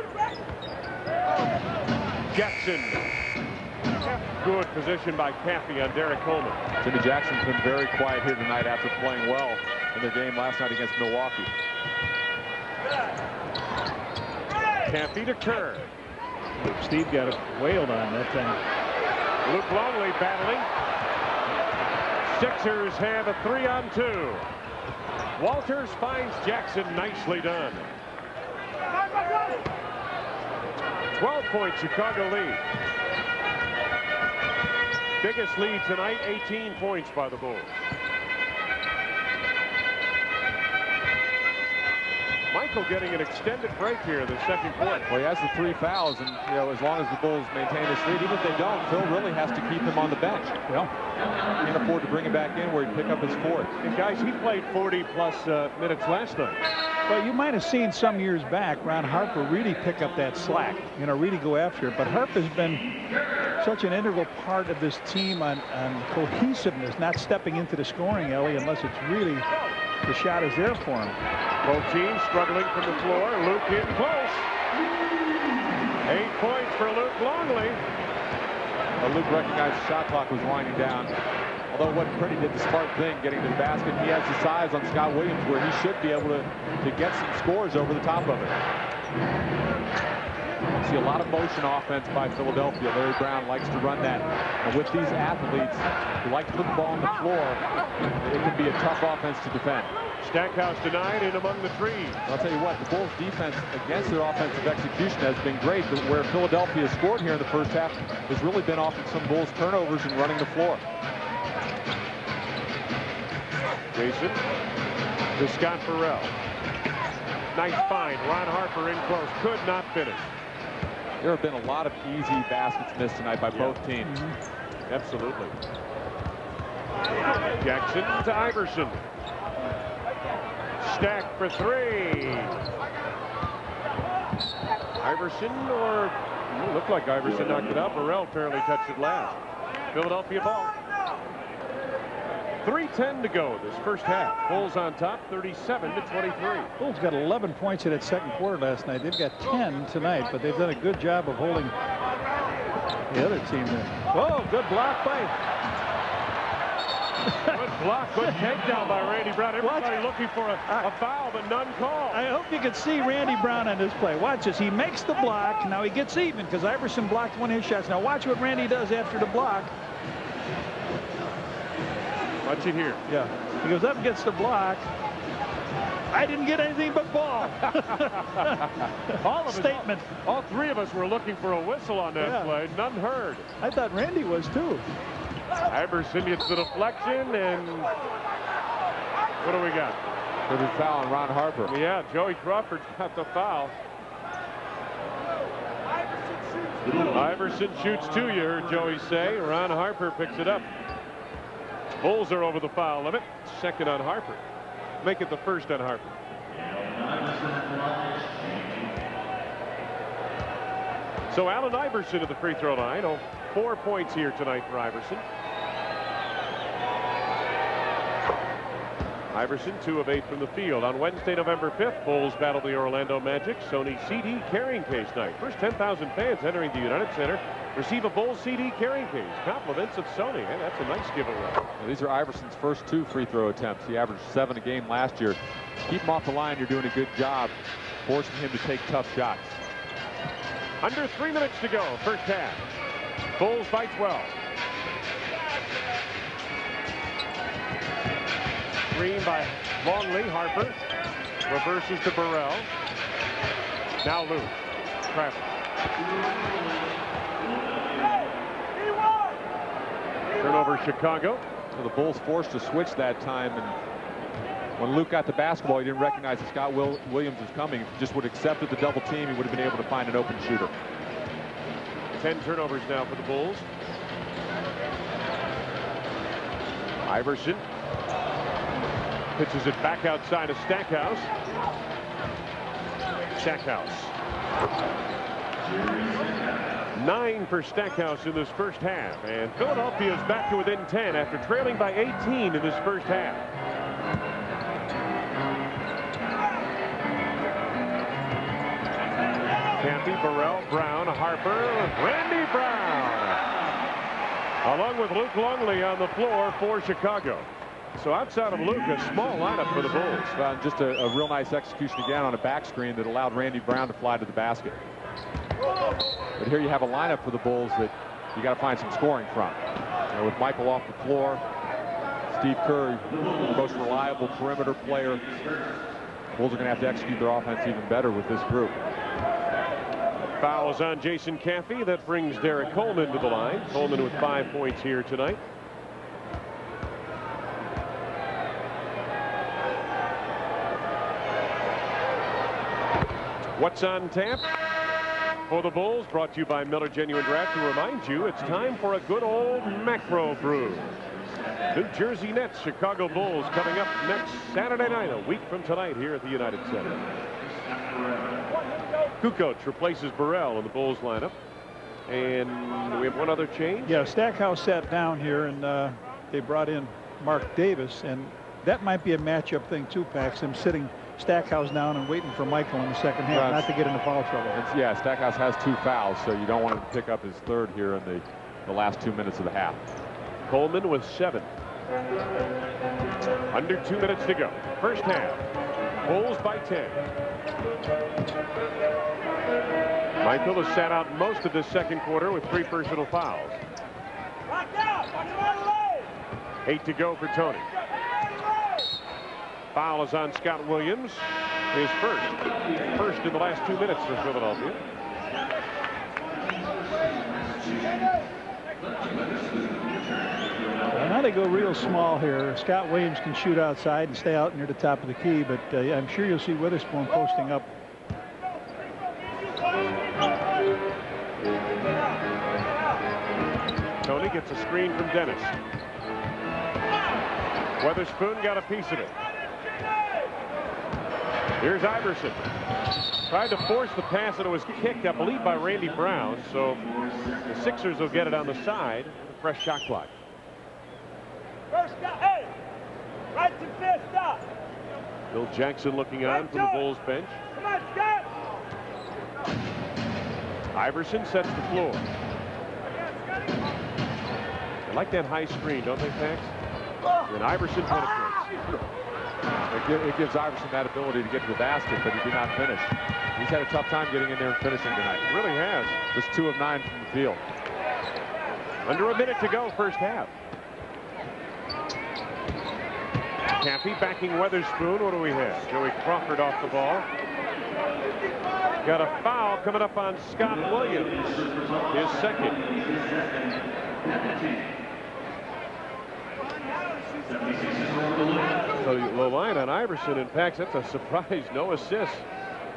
Jackson. Good position by Caffey on Derek Coleman. Jimmy Jackson's been very quiet here tonight after playing well in their game last night against Milwaukee. Caffey to Kerr. Steve got wailed on that thing. Luke Longley battling. Sixers have a 3-on-2. Walters finds Jackson. Nicely done. 12-point Chicago lead. Biggest lead tonight, 18 points by the Bulls. Michael getting an extended break here in the second quarter. Well, he has the 3 fouls, and as long as the Bulls maintain this lead, even if they don't, Phil really has to keep him on the bench. Can't afford to bring him back in where he'd pick up his 4th. And guys, he played 40-plus minutes last night. Well, you might have seen some years back Ron Harper really pick up that slack, really go after it. But Harper's been such an integral part of this team on cohesiveness, not stepping into the scoring, Ellie, unless it's really the shot is there for him. Both teams struggling from the floor. Luke in close. 8 points for Luke Longley. Well, Luke recognized the shot clock was winding down. Although it wasn't pretty, did the smart thing getting to the basket. He has the size on Scott Williams where he should be able to get some scores over the top of it. See a lot of motion offense by Philadelphia. Larry Brown likes to run that. And with these athletes who like to put the ball on the floor, it can be a tough offense to defend. Stackhouse denied in among the trees. I'll tell you what, the Bulls' defense against their offensive execution has been great, but where Philadelphia scored here in the first half has really been off of some Bulls turnovers and running the floor. Jason to Scott Farrell. Nice find. Ron Harper in close. Could not finish. There have been a lot of easy baskets missed tonight by both teams. Absolutely. Jackson to Iverson. Stack for 3. Iverson, or it looked like Iverson knocked it out. Burrell apparently touched it last. Philadelphia ball. 3:10 to go this first half. Bulls on top, 37-23. Bulls got 11 points in that second quarter last night. They've got 10 tonight, but they've done a good job of holding the other team there. Whoa, good block by. Good block, good takedown by Randy Brown. Everybody looking for a foul, but none called. I hope you could see Randy Brown on this play. Watch this. He makes the block. Now he gets even because Iverson blocked one of his shots. Now watch what Randy does after the block. Watch it here. Yeah. He goes up and gets the block. I didn't get anything but ball. Statement. All three of us were looking for a whistle on that play. None heard. I thought Randy was too. Iverson gets the deflection, and what do we got? Good foul on Ron Harper. Yeah, Joey Crawford got the foul. Iverson shoots two, you heard Joey say. Ron Harper picks it up. Bulls are over the foul limit. Second on Harper. Make it the first on Harper. So Allen Iverson at the free throw line. 4 points here tonight for Iverson. Iverson 2 of 8 from the field. On Wednesday, November 5th, Bulls battle the Orlando Magic. Sony CD carrying case night. First 10,000 fans entering the United Center receive a Bulls CD carrying case. Compliments of Sony. Hey, that's a nice giveaway. Well, these are Iverson's first 2 free throw attempts. He averaged 7 a game last year. Keep him off the line. You're doing a good job forcing him to take tough shots. Under 3 minutes to go, first half. Bulls by 12. Screen by Longley. Harper reverses to Burrell. Now Luke. Traffic. Turnover Chicago. So the Bulls forced to switch that time, and when Luke got the basketball, he didn't recognize that Scott Williams was coming. If he just would have accepted the double team, he would have been able to find an open shooter. 10 turnovers now for the Bulls. Iverson pitches it back outside of Stackhouse. Stackhouse. 9 for Stackhouse in this first half. And Philadelphia is back to within 10 after trailing by 18 in this first half. Caffey, Burrell, Brown, Harper, Randy Brown. Along with Luke Longley on the floor for Chicago. So outside of Luke, a small lineup for the Bulls. Well, just a real nice execution again on a back screen that allowed Randy Brown to fly to the basket. But here you have a lineup for the Bulls that you got to find some scoring from. You know, with Michael off the floor, Steve Kerr, the most reliable perimeter player. The Bulls are going to have to execute their offense even better with this group. Foul is on Jason Caffey. That brings Derek Coleman to the line. Coleman with 5 points here tonight. What's on tap for the Bulls? Brought to you by Miller Genuine Draft. To remind you, it's time for a good old macro brew. New Jersey Nets, Chicago Bulls coming up next Saturday night, a week from tonight here at the United Center. Kukoc replaces Burrell in the Bulls lineup. And we have one other change. Yeah, Stackhouse sat down here, and they brought in Mark Davis, and that might be a matchup thing too, Pax. Him sitting Stackhouse down and waiting for Michael in the second half, not to get into foul trouble. Yeah, Stackhouse has 2 fouls, so you don't want him to pick up his third here in the last 2 minutes of the half. Coleman with 7. Under 2 minutes to go. First half. Bulls by 10. Michael has sat out most of this second quarter with 3 personal fouls. 8 to go for Tony. Foul is on Scott Williams. His first in the last 2 minutes for Philadelphia. Well, now they go real small here. Scott Williams can shoot outside and stay out near the top of the key, but I'm sure you'll see Witherspoon posting up. Tony gets a screen from Dennis. Witherspoon got a piece of it. Here's Iverson. Tried to force the pass, and it was kicked, I believe, by Randy Brown. So the Sixers will get it on the side with a fresh shot clock. Bill Jackson looking on from the Bulls bench. Come on, Scott! Iverson sets the floor. They like that high screen, don't they, Pax? And Iverson penetrates. It gives Iverson that ability to get to the basket, but he did not finish. He's had a tough time getting in there and finishing tonight. He really has. Just 2 of 9 from the field. Under a minute to go, first half. Caffey backing Weatherspoon. What do we have? Joey Crawford off the ball. Got a foul coming up on Scott Williams. His second. So low line on Iverson. In fact, that's a surprise. No assists.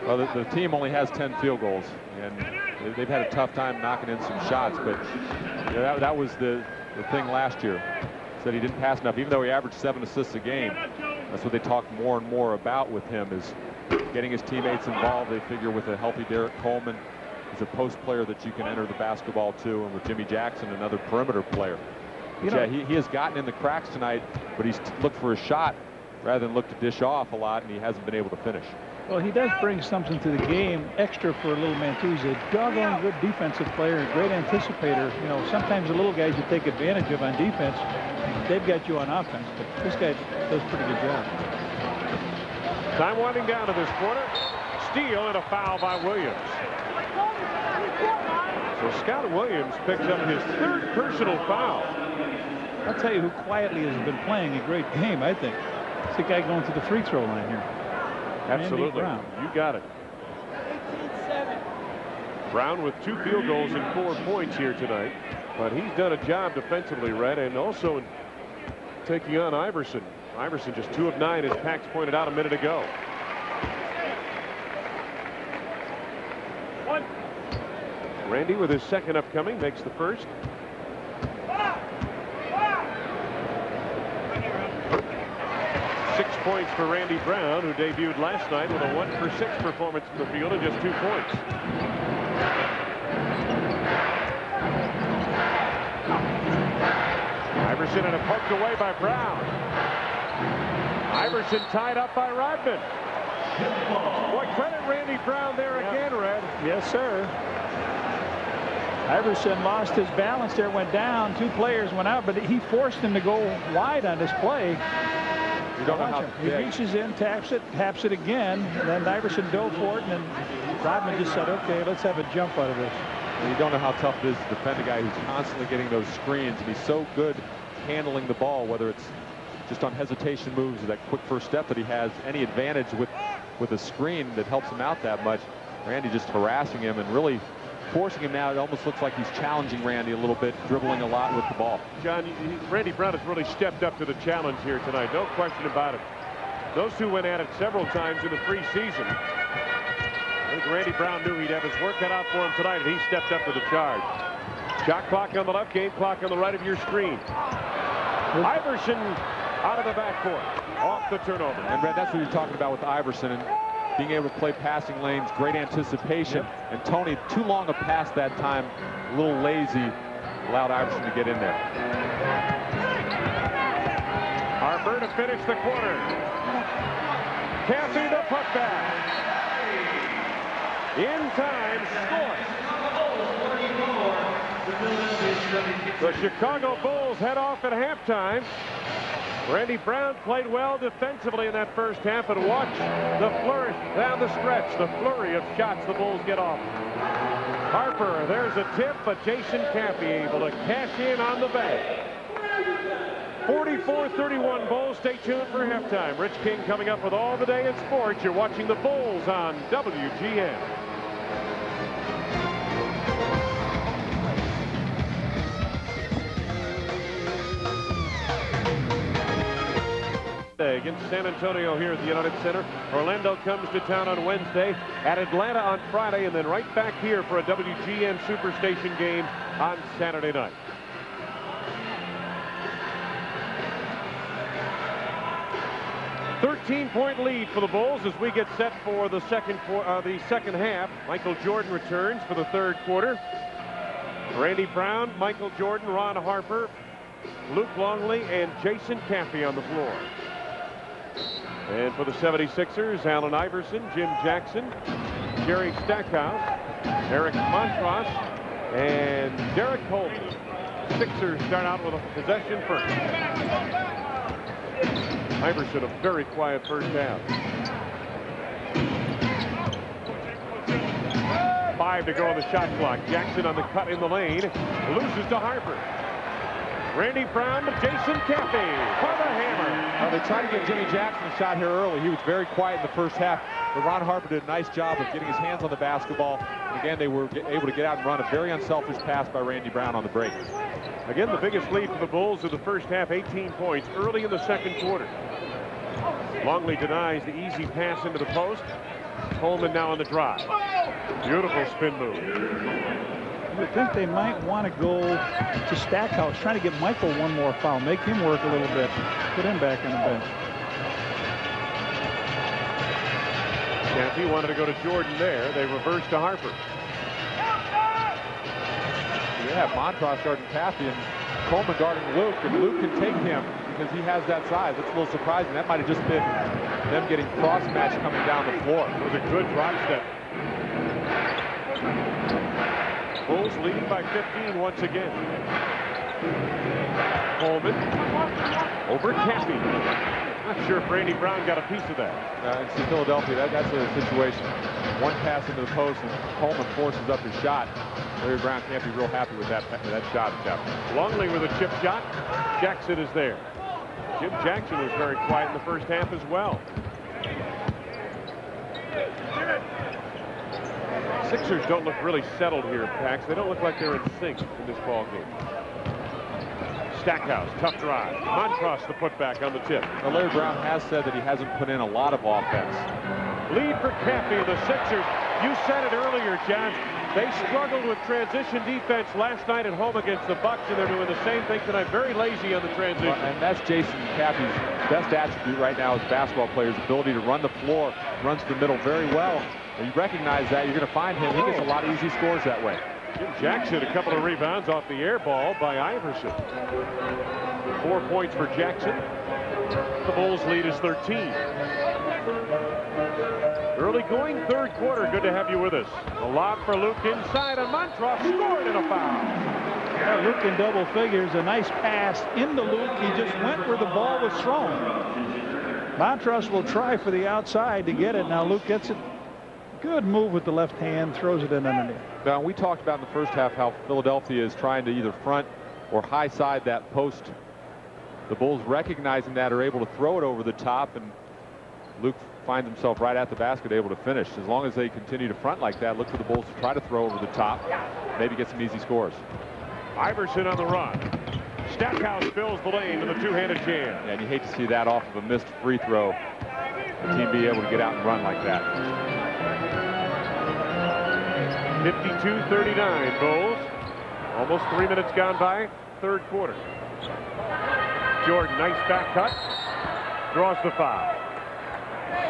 Well, the team only has 10 field goals, and they've had a tough time knocking in some shots. But you know, that was the thing last year. Said he didn't pass enough, even though he averaged 7 assists a game. That's what they talk more and more about with him, is getting his teammates involved. They figure with a healthy Derek Coleman, he's a post player that you can enter the basketball to, and with Jimmy Jackson, another perimeter player. But yeah, he has gotten in the cracks tonight, but he's looked for a shot rather than look to dish off a lot, and he hasn't been able to finish. Well, he does bring something to the game extra for a little man, too. He's a doggone good defensive player, a great anticipator. You know, sometimes the little guys you take advantage of on defense, they've got you on offense, but this guy does a pretty good job. Time winding down to this quarter. Steal and a foul by Williams. So Scott Williams picks up his 3rd personal foul. I'll tell you who quietly has been playing a great game, I think. It's the guy going to the free throw line here. Absolutely. You got it. Brown with 2 field goals and 4 points here tonight. But he's done a job defensively, Red, and also in taking on Iverson. Iverson just 2 of 9, as Pax pointed out a minute ago. Randy with his second upcoming makes the first. Points for Randy Brown, who debuted last night with a 1 for 6 performance in the field and just 2 points. Iverson and a poked away by Brown. Iverson tied up by Rodman. Boy, credit Randy Brown there again, Red. Yes, sir. Iverson lost his balance there, went down. 2 players went out, but he forced him to go wide on this play. You don't know how he reaches in, taps it again, and then Iverson dove for it, and then Rodman just said, okay, let's have a jump out of this. And you don't know how tough it is to defend a guy who's constantly getting those screens, and he's so good handling the ball, whether it's just on hesitation moves or that quick first step that he has, any advantage with a screen that helps him out that much. Randy just harassing him and really forcing him now. It almost looks like he's challenging Randy a little bit, dribbling a lot with the ball. John, Randy Brown has really stepped up to the challenge here tonight. No question about it. Those 2 went at it several times in the preseason. I think Randy Brown knew he'd have his work cut out for him tonight, and he stepped up to the charge. Shot clock on the left, game clock on the right of your screen. Iverson out of the backcourt, off the turnover. And Red, that's what you're talking about with Iverson, and being able to play passing lanes, great anticipation. Yep. And Tony, too long a pass that time, a little lazy, allowed Iverson to get in there. Harper to finish the quarter. Caffey the putback. In time, scores. The Chicago Bulls head off at halftime. Randy Brown played well defensively in that first half, and watch the flourish down the stretch, the flurry of shots the Bulls get off. Harper, there's a tip, but Jason Caffey able to cash in on the bank. 44-31 Bulls. Stay tuned for halftime. Rich King coming up with all the day in sports. You're watching the Bulls on WGN. Against San Antonio here at the United Center. Orlando comes to town on Wednesday, at Atlanta on Friday, and then right back here for a WGN Superstation game on Saturday night. Thirteen-point lead for the Bulls as we get set for the second half. Michael Jordan returns for the 3rd quarter. Randy Brown, Michael Jordan, Ron Harper, Luke Longley, and Jason Caffey on the floor. And for the 76ers, Allen Iverson, Jim Jackson, Jerry Stackhouse, Eric Montross, and Derek Coleman. Sixers start out with a possession first. Iverson, a very quiet first half. 5 to go on the shot clock. Jackson on the cut in the lane. Loses to Harper. Randy Brown to Jason Caffey for the hammer. They tried to get Jimmy Jackson a shot here early. He was very quiet in the first half. But Ron Harper did a nice job of getting his hands on the basketball. And again, they were able to get out and run a very unselfish pass by Randy Brown on the break. Again, the biggest lead for the Bulls of the first half, 18 points early in the second quarter. Longley denies the easy pass into the post. Coleman now on the drive. Beautiful spin move. You would think they might want to go to Stackhouse, trying to get Michael one more foul, make him work a little bit, put him back on the bench. Caffey wanted to go to Jordan there. They reversed to Harper. They have Montross guarding Caffey and Coleman guarding Luke, and Luke can take him because he has that size. It's a little surprising. That might have just been them getting cross-match coming down the floor. It was a good drop step. Bulls leading by 15 once again. Coleman over Caffey. Not sure if Randy Brown got a piece of that. It's in Philadelphia. That's a situation. One pass into the post, and Coleman forces up his shot. Larry Brown can't be real happy with that shot. Longley with a chip shot. Jackson is there. Jim Jackson was very quiet in the first half as well. Sixers don't look really settled here, Pax. They don't look like they're in sync in this ball game. Stackhouse, tough drive. Montross the putback on the tip. Now, Larry Brown has said that he hasn't put in a lot of offense. Lead for Caffey and the Sixers. You said it earlier, John. They struggled with transition defense last night at home against the Bucks, and they're doing the same thing tonight. Very lazy on the transition. And that's Jason Caffey's best attribute right now as a basketball player, his ability to run the floor, runs the middle very well. And you recognize that, you're going to find him. He gets a lot of easy scores that way. Jim Jackson, a couple of rebounds off the air ball by Iverson. 4 points for Jackson. The Bulls lead is 13. Early going third quarter. Good to have you with us. A lob for Luke inside, and Montross scored in a foul. Yeah, Luke in double figures. A nice pass into Luke. He just went where the ball was thrown. Montross will try for the outside to get it. Now Luke gets it. Good move with the left hand, throws it in underneath. Now, we talked about in the first half how Philadelphia is trying to either front or high side that post. The Bulls, recognizing that, are able to throw it over the top, and Luke finds himself right at the basket, able to finish. As long as they continue to front like that, look for the Bulls to try to throw over the top, maybe get some easy scores. Iverson on the run. Stackhouse fills the lane with a two-handed jam. Yeah, and you hate to see that off of a missed free throw. The team be able to get out and run like that. 52-39 Bulls. Almost 3 minutes gone by, third quarter. Jordan, nice back cut. Draws the foul.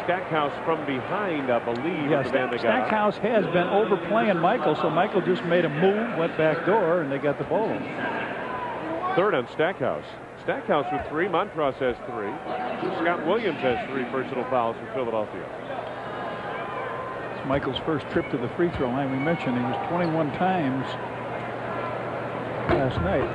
Stackhouse from behind, I believe. Yeah, Stackhouse has been overplaying Michael, so Michael just made a move, went back door, and they got the ball. Third on Stackhouse. Stackhouse with 3. Montross has 3. Scott Williams has 3 personal fouls for Philadelphia. It's Michael's first trip to the free throw line. We mentioned he was 21 times last night.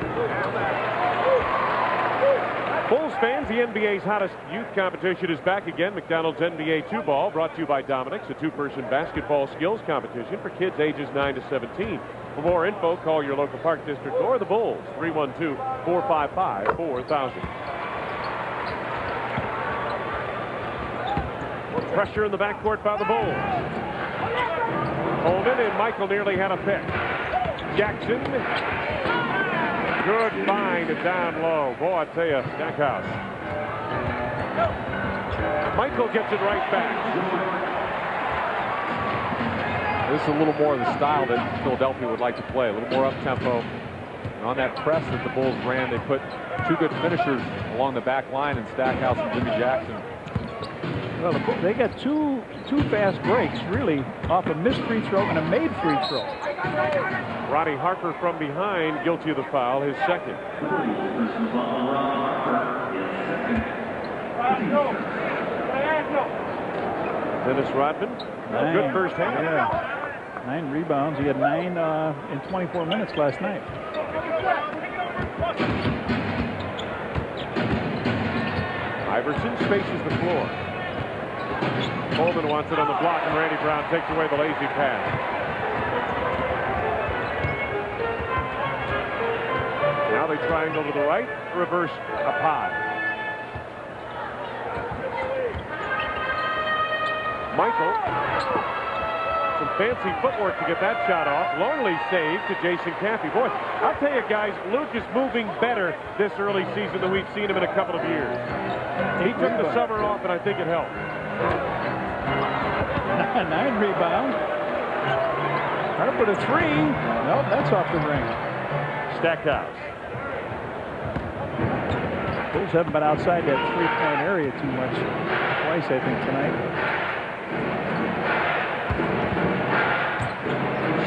Bulls fans, the NBA's hottest youth competition is back again. McDonald's NBA 2-ball, brought to you by Dominic's, a 2-person basketball skills competition for kids ages 9 to 17. For more info, call your local Park District or the Bulls, 312-455-4000. Pressure in the backcourt by the Bulls. Holden and Michael nearly had a pick. Jackson. Good find and down low. Boy, I tell you, Stackhouse. Michael gets it right back. This is a little more of the style that Philadelphia would like to play, a little more up-tempo. And on that press that the Bulls ran, they put 2 good finishers along the back line in Stackhouse and Jimmy Jackson. Well, they got two fast breaks, really, off a missed free throw and a made free throw. Ronnie Harper from behind, guilty of the foul, his second. Dennis Rodman, good first half. Yeah. 9 rebounds. He had 9 in 24 minutes last night. Iverson spaces the floor. Coleman wants it on the block, and Randy Brown takes away the lazy pass. Now they triangle to the right, reverse a pod. Michael, some fancy footwork to get that shot off. Longley save to Jason Caffey. Boy, I'll tell you guys, Luke is moving better this early season than we've seen him in a couple of years. He took the summer off, and I think it helped. 9 rebounds. Harper to 3. Nope, that's off the ring. Stackhouse. Bulls haven't been outside that 3-point area too much. Twice, I think, tonight.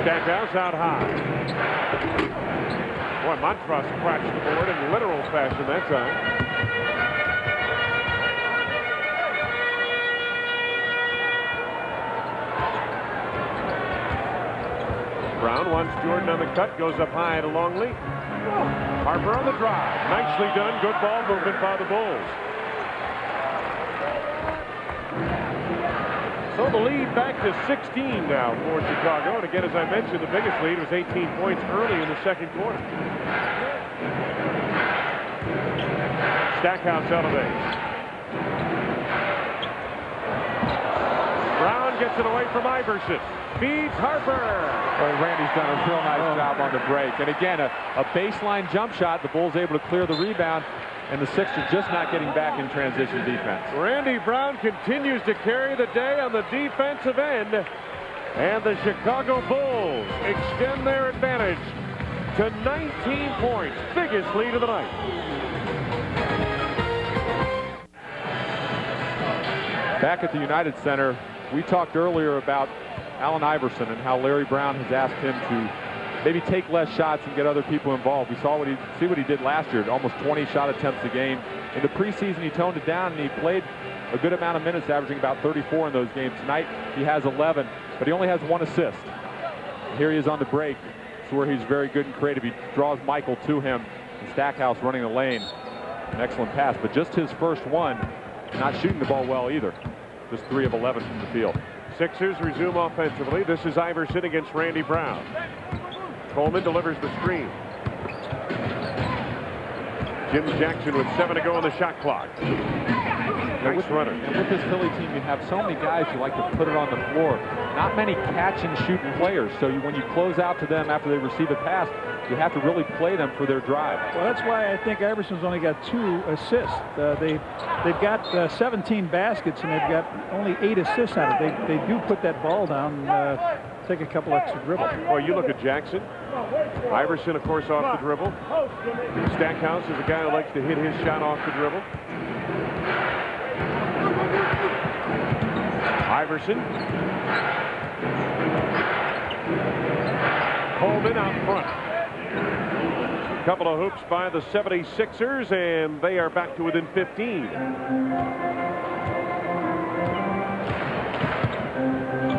Stackhouse out high. Boy, Montross crashed the board in literal fashion that time. Brown wants Jordan on the cut, goes up high to Longley. Harper on the drive. Nicely done. Good ball movement by the Bulls. So the lead back to 16 now for Chicago. And again, as I mentioned, the biggest lead was 18 points early in the second quarter. Stackhouse elevates. Brown gets it away from Iverson. Feeds Harper. Well, Randy's done a real nice job on the break. And again, a baseline jump shot. The Bulls able to clear the rebound. And the Sixers just not getting back in transition defense. Randy Brown continues to carry the day on the defensive end. And the Chicago Bulls extend their advantage to 19 points. Biggest lead of the night. Back at the United Center, we talked earlier about Allen Iverson and how Larry Brown has asked him to maybe take less shots and get other people involved. We saw what he did last year, almost 20 shot attempts a game. In the preseason, he toned it down, and he played a good amount of minutes, averaging about 34 in those games. Tonight, he has 11, but he only has 1 assist. And here he is on the break. It's where he's very good and creative. He draws Michael to him, and Stackhouse running the lane. An excellent pass, but just his first one, not shooting the ball well either. Just 3 of 11 from the field. Sixers resume offensively. This is Iverson against Randy Brown. Coleman delivers the screen. Jim Jackson with 7 to go on the shot clock. Nice runner. And with this Philly team, you have so many guys who like to put it on the floor. Not many catch and shooting players. So when you close out to them after they receive a pass, you have to really play them for their drive. Well, that's why I think Iverson's only got 2 assists. They've got 17 baskets, and they've got only 8 assists on it. They do put that ball down, take a couple extra dribbles. Well, you look at Jackson. Iverson, of course, off the dribble. Stackhouse is a guy who likes to hit his shot off the dribble. Iverson. Coleman out front. A couple of hoops by the 76ers, and they are back to within 15.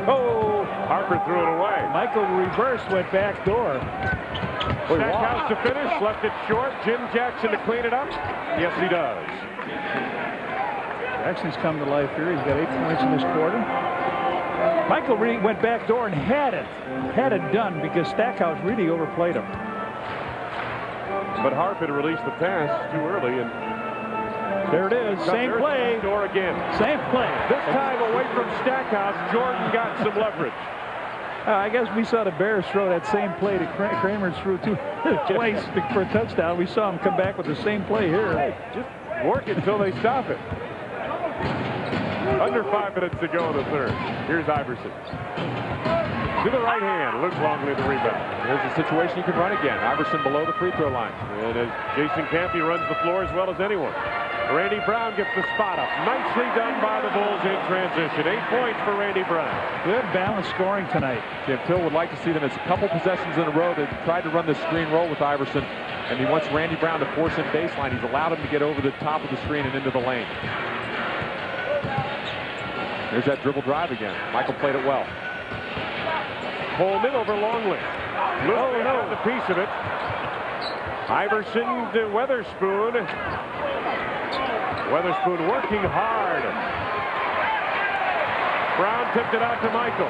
Oh, Harper threw it away. Michael reverse went back door. Stackhouse to finish, left it short. Jim Jackson to clean it up. Yes, he does. Jackson's come to life here. He's got 8 points in this quarter. Michael went back door and had it done because Stackhouse really overplayed him. But Harper to release the pass too early, and there it is. Same play. Door again. Same play. This time away from Stackhouse, Jordan got some leverage. I guess we saw the Bears throw that same play to Kramer threw twice for a touchdown. We saw him come back with the same play here. Hey, just work it until they stop it. Under 5 minutes to go in the third. Here's Iverson. To the right hand. Luke Longley the rebound. There's a situation you can run again. Iverson below the free throw line. And as Jason Caffey runs the floor as well as anyone. Randy Brown gets the spot up. Nicely done by the Bulls in transition. 8 points for Randy Brown. Good balanced scoring tonight. Yeah, Phil would like to see them as a couple possessions in a row. They tried to run the screen roll with Iverson, and he wants Randy Brown to force him baseline. He's allowed him to get over the top of the screen and into the lane. There's that dribble drive again. Michael played it well. Coleman over Longley. Luke got the piece of it. Iverson to Weatherspoon. Weatherspoon working hard. Brown tipped it out to Michael.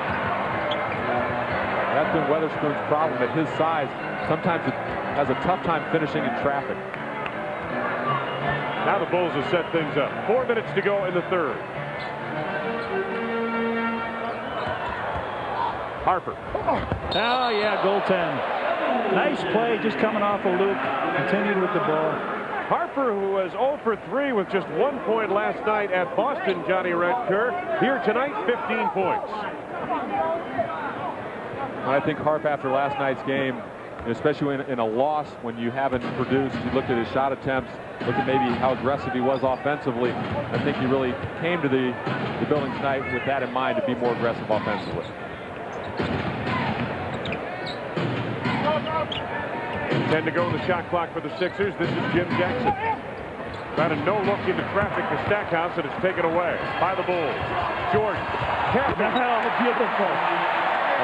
That's been Weatherspoon's problem at his size. Sometimes it has a tough time finishing in traffic. Now the Bulls have set things up. 4 minutes to go in the third. Harper. Oh, yeah, goaltend. Nice play just coming off of Luke. Continued with the ball. Harper, who was 0 for 3 with just 1 point last night at Boston, Johnny Redker. Here tonight, 15 points. I think Harper, after last night's game, especially in a loss when you haven't produced, you looked at his shot attempts, looked at maybe how aggressive he was offensively. I think he really came to the building tonight with that in mind, to be more aggressive offensively. 10 to go in the shot clock for the Sixers. This is Jim Jackson. Got a no-look into traffic to Stackhouse, and it's taken away by the Bulls. Jordan. Beautiful.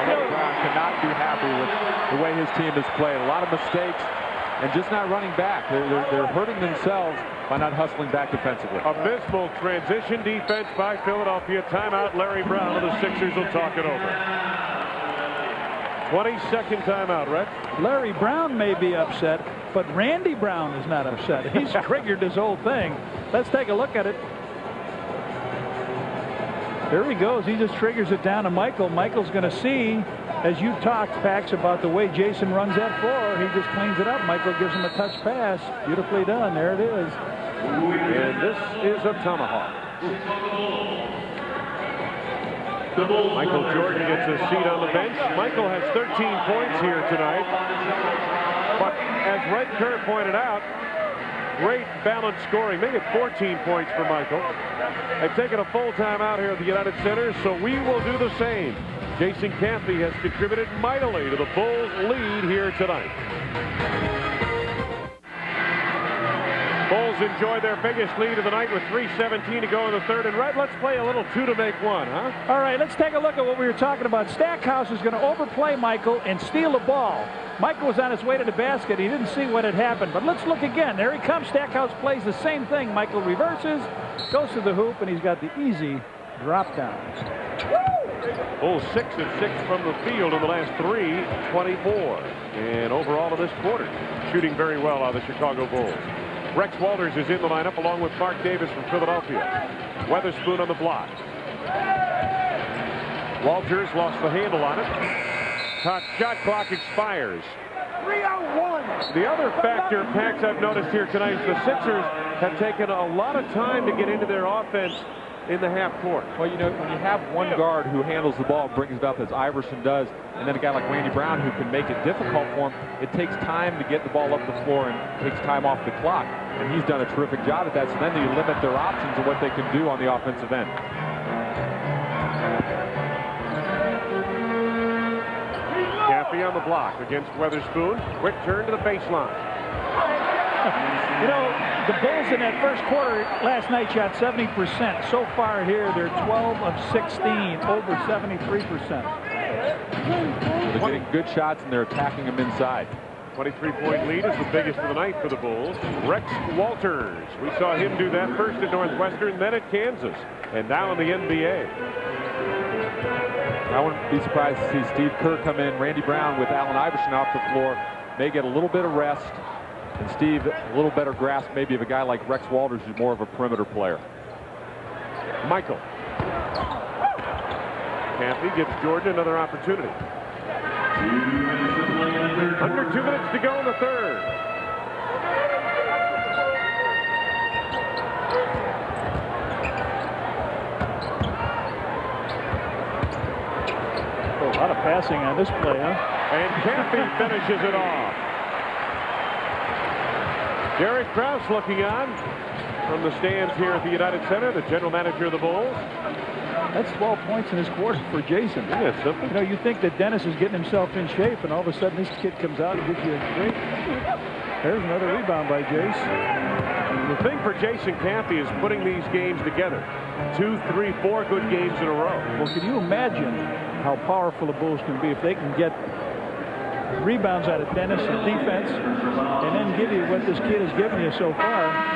Larry Brown cannot be happy with the way his team has played. A lot of mistakes and just not running back. They're hurting themselves by not hustling back defensively. Abysmal transition defense by Philadelphia. Timeout, Larry Brown, and the Sixers will talk it over. 22nd timeout, Rex. Larry Brown may be upset, but Randy Brown is not upset. He's triggered this whole thing. Let's take a look at it. There he goes. He just triggers it down to Michael. Michael's going to see, as you talked, Pax, about the way Jason runs that floor. He just cleans it up. Michael gives him a touch pass. Beautifully done. There it is. And this is a tomahawk. Michael Jordan gets a seat on the bench. Michael has 13 points here tonight. But as Red Kerr pointed out, great balanced scoring. Make it 14 points for Michael. They've taken a full time out here at the United Center, so we will do the same. Jason Caffey has contributed mightily to the Bulls' lead here tonight. Bulls enjoy their biggest lead of the night with 3:17 to go in the third. And Red, let's play a little 2 to make 1, huh? All right, let's take a look at what we were talking about. Stackhouse is going to overplay Michael and steal the ball. Michael was on his way to the basket. He didn't see what had happened. But let's look again. There he comes. Stackhouse plays the same thing. Michael reverses, goes to the hoop, and he's got the easy drop down. Bulls 6 of 6 from the field in the last 3, 24. And overall in this quarter, shooting very well on the Chicago Bulls. Rex Walters is in the lineup along with Mark Davis from Philadelphia. Weatherspoon on the block. Walters lost the handle on it. Shot clock expires. 3:01. The other factor, Pax, I've noticed here tonight is the Sixers have taken a lot of time to get into their offense in the half court. Well, you know, when you have one guard who handles the ball, brings it up as Iverson does, and then a guy like Randy Brown who can make it difficult for him, it takes time to get the ball up the floor and takes time off the clock. And he's done a terrific job at that, so then you limit their options and what they can do on the offensive end. Caffey on the block against Weatherspoon. Quick turn to the baseline. You know, the Bulls in that first quarter last night shot 70%. So far here, they're 12 of 16, over 73%. They're getting good shots and they're attacking them inside. 23-point lead is the biggest of the night for the Bulls. Rex Walters. We saw him do that first at Northwestern, then at Kansas, and now in the NBA. I wouldn't be surprised to see Steve Kerr come in. Randy Brown with Allen Iverson off the floor may get a little bit of rest. And Steve, a little better grasp maybe of a guy like Rex Walters, who's more of a perimeter player. Michael. Caffey gives Jordan another opportunity. Under 2 minutes to go in the third. Oh, a lot of passing on this play, huh? And Caffey finishes it off. Derek Krause looking on from the stands here at the United Center, the general manager of the Bulls. That's 12 points in this quarter for Jason. Isn't that simple? You know, you think that Dennis is getting himself in shape, and all of a sudden this kid comes out and gives you a great. There's another rebound by Jace. The thing for Jason Caffey is putting these games together. 2, 3, 4 good games in a row. Well, can you imagine how powerful the Bulls can be if they can get rebounds out of Dennis and defense and then give you what this kid has given you so far?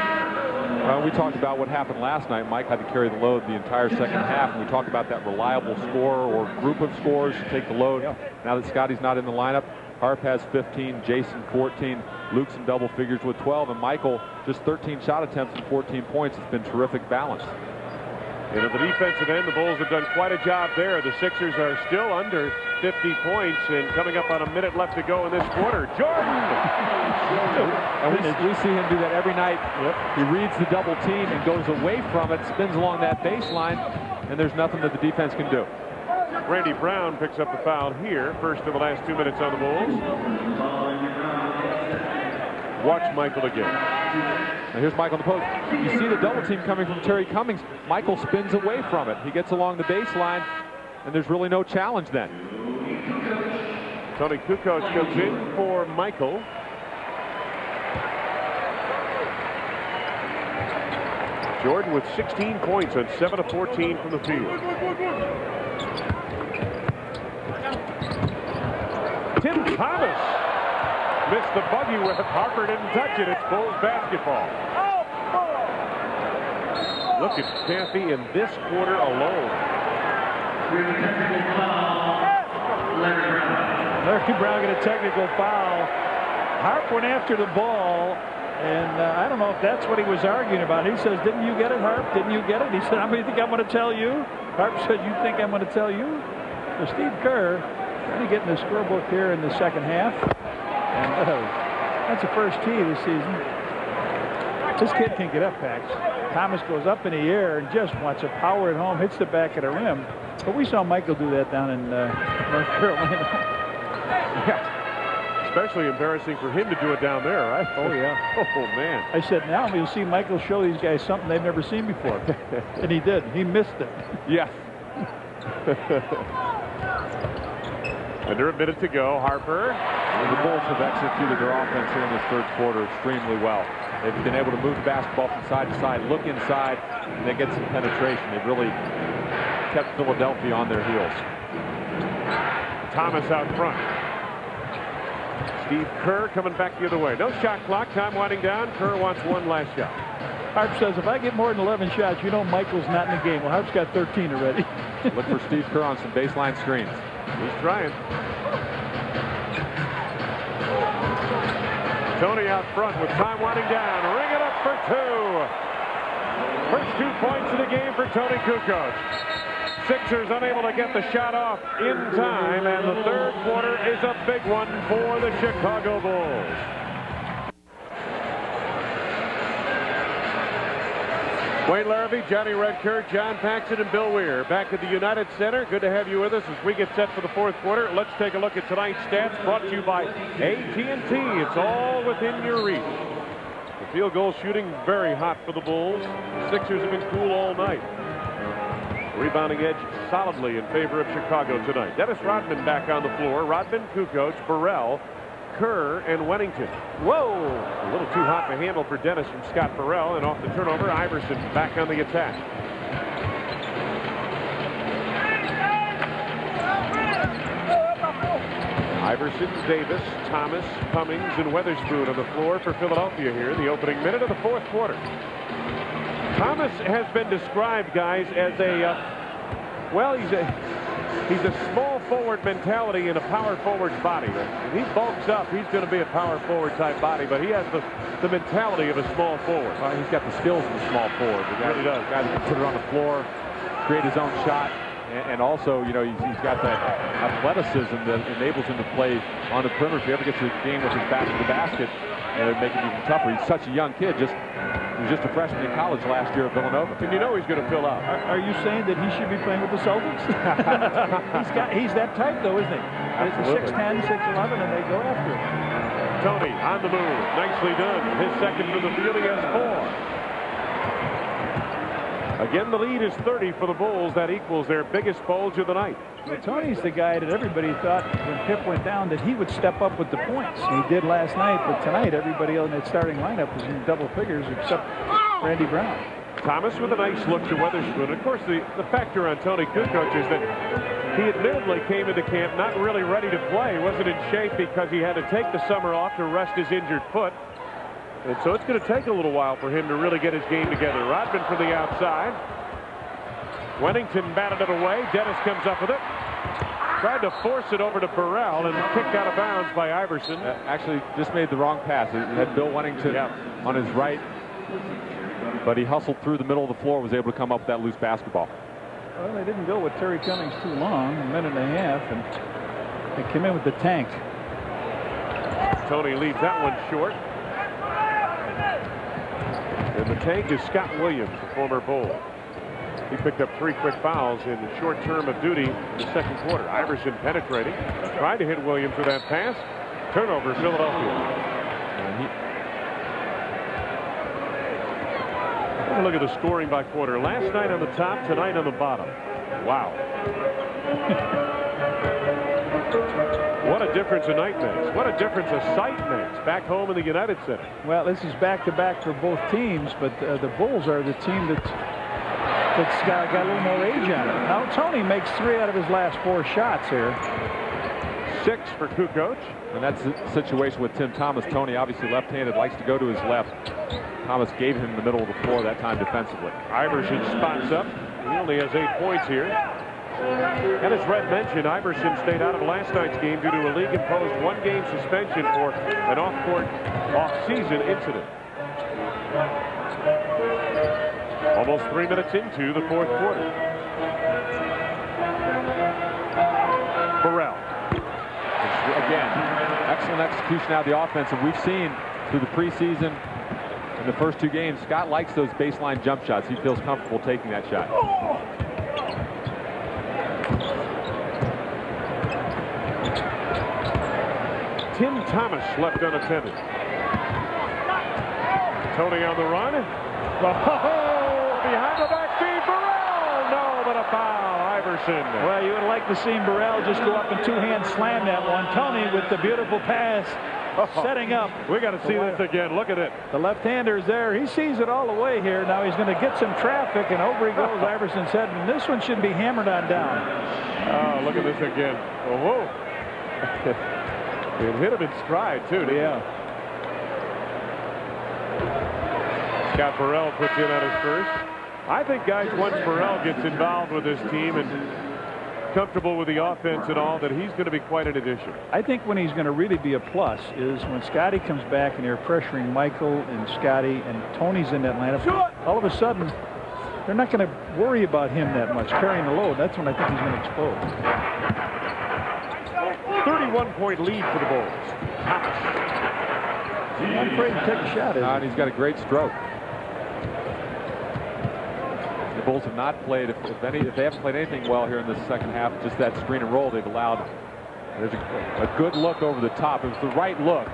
We talked about what happened last night. Mike had to carry the load the entire second half, and we talked about that reliable scorer or group of scorers to take the load. Yeah. Now that Scottie's not in the lineup, Harp has 15, Jason 14, Luke's in double figures with 12, and Michael just 13 shot attempts and 14 points. It's been terrific balance. And at the defensive end, the Bulls have done quite a job there. The Sixers are still under 50 points, and coming up on a minute left to go in this quarter. Jordan! And we see him do that every night. Yep. He reads the double team and goes away from it, spins along that baseline, and there's nothing that the defense can do. Randy Brown picks up the foul here. First of the last 2 minutes on the Bulls. Watch Michael again. Now here's Michael on the post. You see the double team coming from Terry Cummings. Michael spins away from it. He gets along the baseline, and there's really no challenge then. Tony Kukoc comes in for Michael. Jordan with 16 points on 7 of 14 from the field. Tim Thomas missed the buggy with it. Harper didn't touch it. It's Bulls basketball. Look at Caffey in this quarter alone. Larry Brown got a technical foul. Harp went after the ball, and I don't know if that's what he was arguing about. He says, "Didn't you get it, Harp? Didn't you get it?" He said, "How many think I'm going to tell you?" Harp said, "You think I'm going to tell you?" So Steve Kerr trying to get in the scorebook here in the second half. And that's the first tee this season. This kid can get up, Pax. Thomas goes up in the air and just wants to power it home, hits the back of the rim. But we saw Michael do that down in North Carolina. Yeah. Especially embarrassing for him to do it down there, right? Oh, yeah. Oh, man. I said, now we'll see Michael show these guys something they've never seen before. And he did. He missed it. Yeah. Under a minute to go. Harper. The Bulls have executed their offense here in this third quarter extremely well. They've been able to move the basketball from side to side, look inside, and they get some penetration. They've really kept Philadelphia on their heels. Thomas out front. Steve Kerr coming back the other way. No shot clock. Time winding down. Kerr wants one last shot. Harp says, if I get more than 11 shots, you know Michael's not in the game. Well, Harp's got 13 already. Look for Steve Kerr on some baseline screens. He's trying. Tony out front with time winding down. Ring it up for two. First 2 points of the game for Tony Kukoc. Sixers unable to get the shot off in time, and the third quarter is a big one for the Chicago Bulls. Wayne Larrabee, Johnny Redkirk, John Paxson, and Bill Weir back at the United Center. Good to have you with us as we get set for the fourth quarter. Let's take a look at tonight's stats brought to you by AT&T. It's all within your reach. The field goal shooting very hot for the Bulls. The Sixers have been cool all night. Rebounding edge solidly in favor of Chicago tonight. Dennis Rodman back on the floor. Rodman, Kukoc, Burrell, Kerr, and Wennington. Whoa! A little too hot to handle for Dennis from Scott Burrell, and off the turnover, Iverson back on the attack. Iverson, Davis, Thomas, Cummings, and Weatherspoon on the floor for Philadelphia here in the opening minute of the fourth quarter. Thomas has been described, guys, as he's a small forward mentality in a power forward's body. If he bulks up, he's going to be a power forward type body, but he has the mentality of a small forward. Well, he's got the skills of a small forward. He really does. Guy that can put it on the floor, create his own shot, and also, you know, he's got that athleticism that enables him to play on the perimeter. If he ever gets to the game with his back to the basket, it would make it even tougher. He's such a young kid. He was just a freshman in college last year at Villanova. And you know he's going to fill out. Are you saying that he should be playing with the Celtics? he's that type, though, isn't he? It's 6'10", 6'11", and they go after him. Tony on the move. Nicely done. His second for the field. He has 4. Again, the lead is 30 for the Bulls. That equals their biggest bulge of the night. Well, Tony's the guy that everybody thought when Pip went down that he would step up with the points. He did last night, but tonight everybody else in that starting lineup was in double figures except Randy Brown. Thomas with a nice look to Weatherspoon. Of course, the factor on Tony Kukoc is that he admittedly came into camp not really ready to play. He wasn't in shape because he had to take the summer off to rest his injured foot. And so it's going to take a little while for him to really get his game together. Rodman from the outside. Wennington batted it away. Dennis comes up with it. Tried to force it over to Burrell and kicked out of bounds by Iverson. Actually, just made the wrong pass. He had Bill Wennington on his right, but he hustled through the middle of the floor, was able to come up with that loose basketball. Well, they didn't go with Terry Cummings too long, a minute and a half, and they came in with the tank. Tony leaves that one short. And the tank is Scott Williams, the former Bull. He picked up 3 quick fouls in the short term of duty in the second quarter. Iverson penetrating. Tried to hit Williams with that pass. Turnover, Philadelphia. Look at the scoring by quarter. Last night on the top, tonight on the bottom. Wow. What a difference a night makes. What a difference a sight makes back home in the United Center. Well, this is back-to-back for both teams, but the Bulls are the team that's got a little more age on it. Now, Tony makes 3 out of his last 4 shots here. 6 for Kukoc. And that's the situation with Tim Thomas. Tony, obviously left-handed, likes to go to his left. Thomas gave him the middle of the floor that time defensively. Iverson spots up. He only has 8 points here. And as Red mentioned, Iverson stayed out of last night's game due to a league-imposed 1-game suspension for an off-court, off-season incident. Almost 3 minutes into the fourth quarter. Burrell. Again, excellent execution out of the offense, and we've seen through the preseason in the first 2 games, Scott likes those baseline jump shots. He feels comfortable taking that shot. Tim Thomas left unattended. Tony on the run. Behind the back feed, Burrell. No, but a foul. Iverson. Well, you would like to see Burrell just go up and 2-hand slam that one. Tony with the beautiful pass, setting up. We got to see this again. Look at it. The left-hander is there. He sees it all the way here. Now he's going to get some traffic, and over he goes. Iverson's head, and this one should be hammered on down. Oh, look at this again. Oh, whoa. It hit him in stride, too. Yeah. Scott Burrell puts in on his first. I think, guys, once Burrell gets involved with this team and comfortable with the offense and all, that he's going to be quite an addition. I think when he's going to really be a plus is when Scottie comes back and they're pressuring Michael and Scottie and Tony's in that lineup. All of a sudden, they're not going to worry about him that much, carrying the load. That's when I think he's going to explode. 31-point lead for the Bulls. Thomas. He's not afraid to take a shot, is he? And he's got a great stroke. The Bulls have not played, if they haven't played anything well here in this second half, just that screen and roll they've allowed. There's a good look over the top. It was the right look,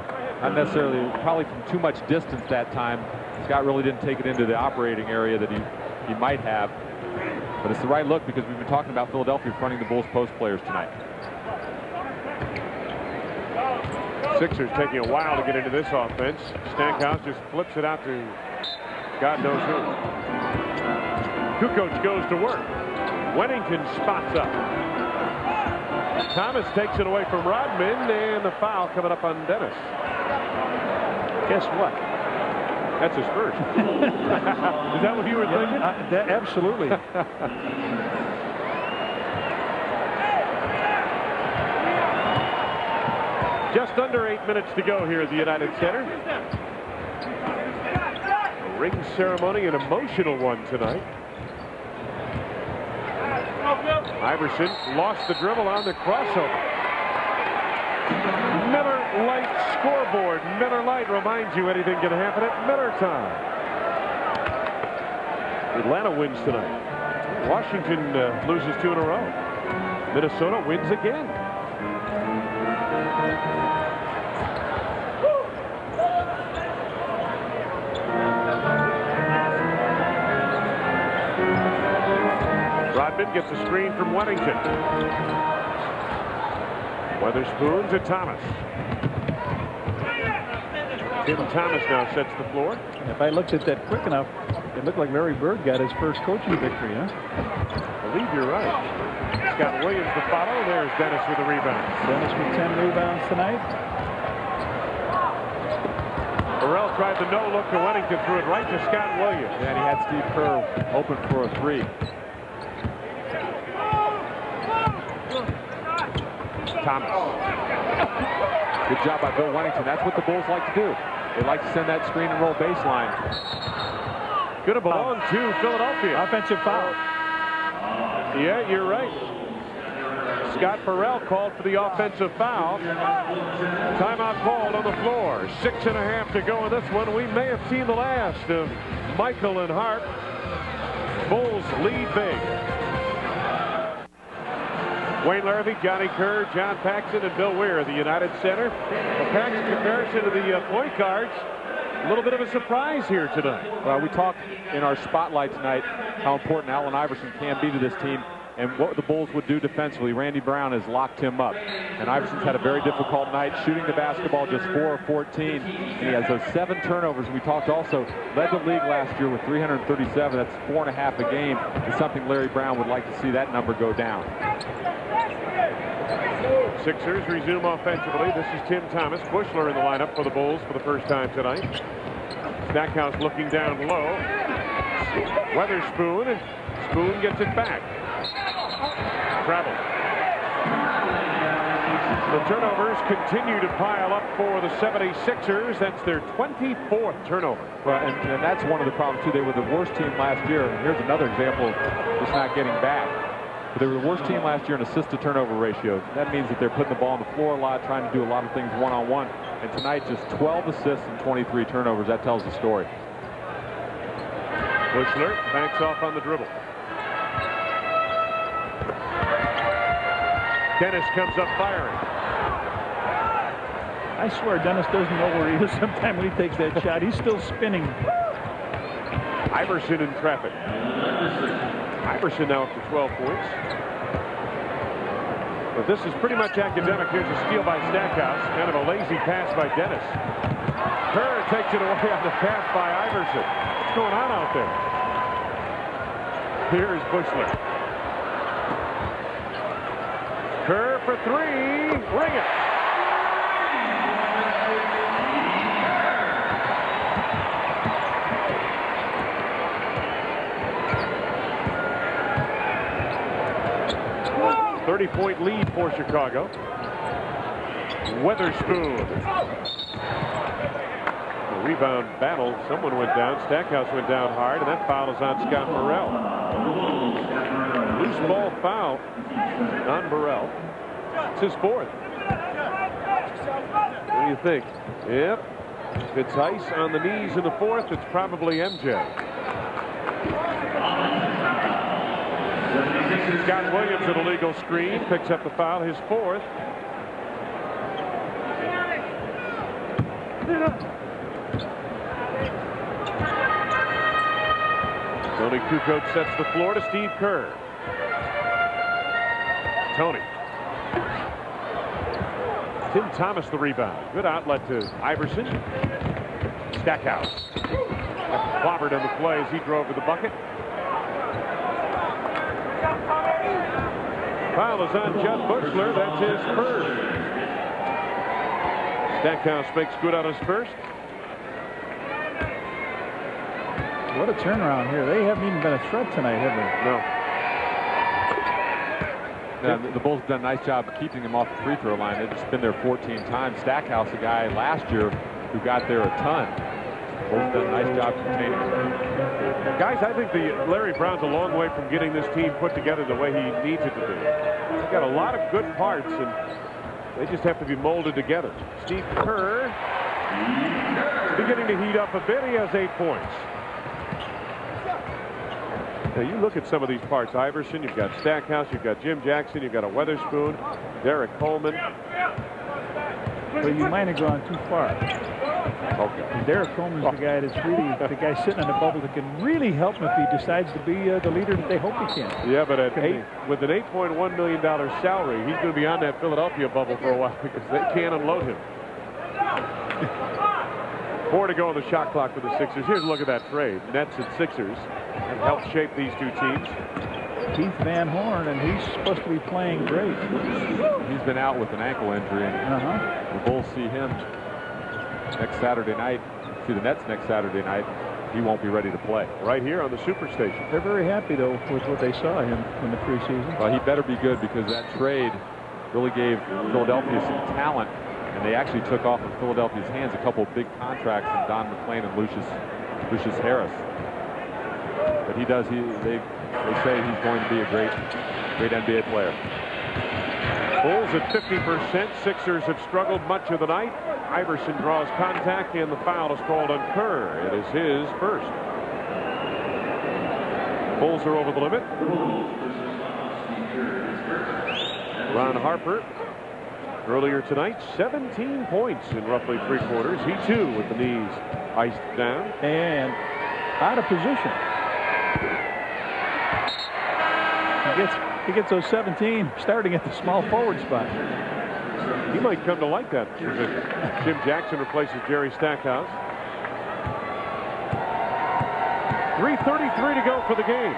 not necessarily, probably from too much distance that time. Scott really didn't take it into the operating area that he might have. But it's the right look because we've been talking about Philadelphia fronting the Bulls post players tonight. Sixers taking a while to get into this offense. Stankhouse just flips it out to God knows who. Kukoc goes to work. Wennington spots up. Thomas takes it away from Rodman, and the foul coming up on Dennis. Guess what? That's his first. Is that what you were thinking? Absolutely. Just under 8 minutes to go here at the United Center. A ring ceremony, an emotional one tonight. Iverson lost the dribble on the crossover. Miller Lite scoreboard. Miller Lite reminds you anything can happen at Miller time. Atlanta wins tonight. Washington loses 2 in a row. Minnesota wins again. Iverson gets a screen from Weddington. Weatherspoon to Thomas. Tim Thomas now sets the floor. If I looked at that quick enough, it looked like Larry Bird got his first coaching victory, huh? I believe you're right. Scott Williams to follow. There's Dennis with the rebound. Dennis with 10 rebounds tonight. Burrell tried the no-look to Weddington, threw it right to Scott Williams. And he had Steve Kerr open for a three. Thomas. Good job by Bill Weddington. That's what the Bulls like to do. They like to send that screen and roll baseline. Gonna belong to Philadelphia. Offensive foul. Yeah, you're right. Scott Burrell called for the offensive foul. Timeout called on the floor. 6.5 to go in this one. We may have seen the last of Michael and Harp. Bulls lead big. Wayne Larrabee, Johnny Kerr, John Paxson, and Bill Weir, the United Center. The Paxson comparison to the point guards. A little bit of a surprise here tonight. Well, we talked in our spotlight tonight how important Allen Iverson can be to this team and what the Bulls would do defensively. Randy Brown has locked him up. And Iverson's had a very difficult night shooting the basketball, just 4 of 14. And he has those 7 turnovers. We talked also, led the league last year with 337. That's 4.5 a game. It's something Larry Brown would like to see that number go down. Sixers resume offensively. This is Tim Thomas. Bushler in the lineup for the Bulls for the first time tonight. Stackhouse looking down low. Weatherspoon, and Spoon gets it back. Travel. The turnovers continue to pile up for the 76ers. That's their 24th turnover. Well, and that's one of the problems, too. They were the worst team last year. And here's another example of just not getting back. But they were the worst team last year in assist-to-turnover ratios. That means that they're putting the ball on the floor a lot, trying to do a lot of things one-on-one. And tonight, just 12 assists and 23 turnovers. That tells the story. Bushler backs off on the dribble. Dennis comes up firing. I swear Dennis doesn't know where he is sometime when he takes that shot. He's still spinning. Iverson in traffic. Iverson now up to 12 points. But this is pretty much academic. Here's a steal by Stackhouse. Kind of a lazy pass by Dennis. Kerr takes it away on the pass by Iverson. What's going on out there? Here's Bushler. Kerr for 3. Ring it. A 30-point lead for Chicago. Weatherspoon. A rebound battle. Someone went down. Stackhouse went down hard, and that foul is on Scott Burrell. Loose ball foul on Burrell. It's his 4th. What do you think? Yep. If it's Ice on the knees in the 4th, it's probably MJ. Scott Williams with a legal screen picks up the foul, his 4th. Tony Kukoc sets the floor to Steve Kerr. Tony. Tim Thomas the rebound. Good outlet to Iverson. Stackhouse. Clobbered on the play as he drove to the bucket. Foul is on Judd Bushler. That's his first. Stackhouse makes good on his first. What a turnaround here. They haven't even been a threat tonight, have they? No. Yeah, the Bulls have done a nice job of keeping him off the free throw line. They've just been there 14 times. Stackhouse, a guy last year who got there a ton. Bulls have done a nice job containing him. Guys, I think Larry Brown's a long way from getting this team put together the way he needs it to be. He's got a lot of good parts, and they just have to be molded together. Steve Kerr beginning to heat up a bit. He has 8 points. Now you look at some of these parts. Iverson, you've got Stackhouse, you've got Jim Jackson, you've got a Weatherspoon, Derek Coleman. Well, you might have gone too far. Okay. Derek Coleman's the guy that's really the guy sitting in the bubble that can really help him if he decides to be the leader that they hope he can. Yeah, but with an $8.1 million salary, he's going to be on that Philadelphia bubble for a while because they can't unload him. 4 to go on the shot clock for the Sixers. Here's a look at that trade. Nets and Sixers have helped shape these two teams. Keith Van Horn, and he's supposed to be playing great. He's been out with an ankle injury, and the Bulls see him next Saturday night. See the Nets next Saturday night. He won't be ready to play. Right here on the Superstation. They're very happy, though, with what they saw him in the preseason. Well, he better be good because that trade really gave Philadelphia some talent, and they actually took off of Philadelphia's hands a couple of big contracts from Don McClain and Lucius Harris. But he does. They say he's going to be a great NBA player. Bulls at 50%. Sixers have struggled much of the night. Iverson draws contact, and the foul is called on Kerr. It is his first. Bulls are over the limit. Ron Harper, earlier tonight, 17 points in roughly 3 quarters. He, too, with the knees iced down. And out of position. He gets those 17 starting at the small forward spot. He might come to like that position. Jim Jackson replaces Jerry Stackhouse. 3:33 to go for the game.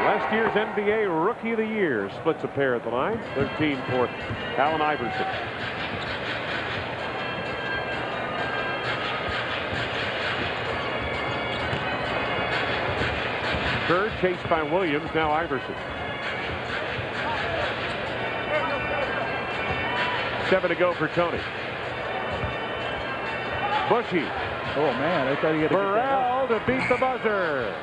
Last year's NBA Rookie of the Year splits a pair at the line. 13 for Allen Iverson. Kerr chased by Williams, now Iverson. 7 to go for Tony. Bushy. Oh, man, I thought he had Burrell to beat the buzzer.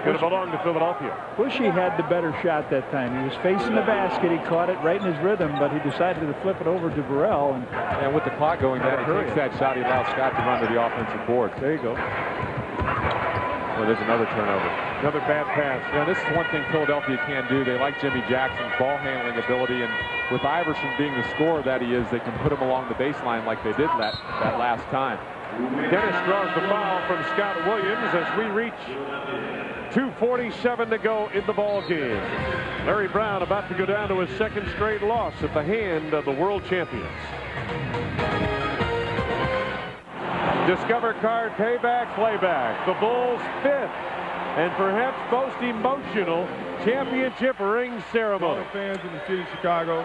Could have belonged to Philadelphia. Bushy had the better shot that time. He was facing the basket. He caught it right in his rhythm, but he decided to flip it over to Burrell. And with the clock going down, he takes that shot. He allows Scott to run to the offensive board. There you go. Well, there's another turnover. Another bad pass. Now, this is one thing Philadelphia can do. They like Jimmy Jackson's ball handling ability, and with Iverson being the scorer that he is, they can put him along the baseline like they did that last time. Dennis draws the foul from Scott Williams as we reach 2:47 to go in the ball game. Larry Brown about to go down to his second straight loss at the hand of the world champions. Discover card payback playback. The Bulls' 5th and perhaps most emotional championship ring ceremony. Fans in the city of Chicago.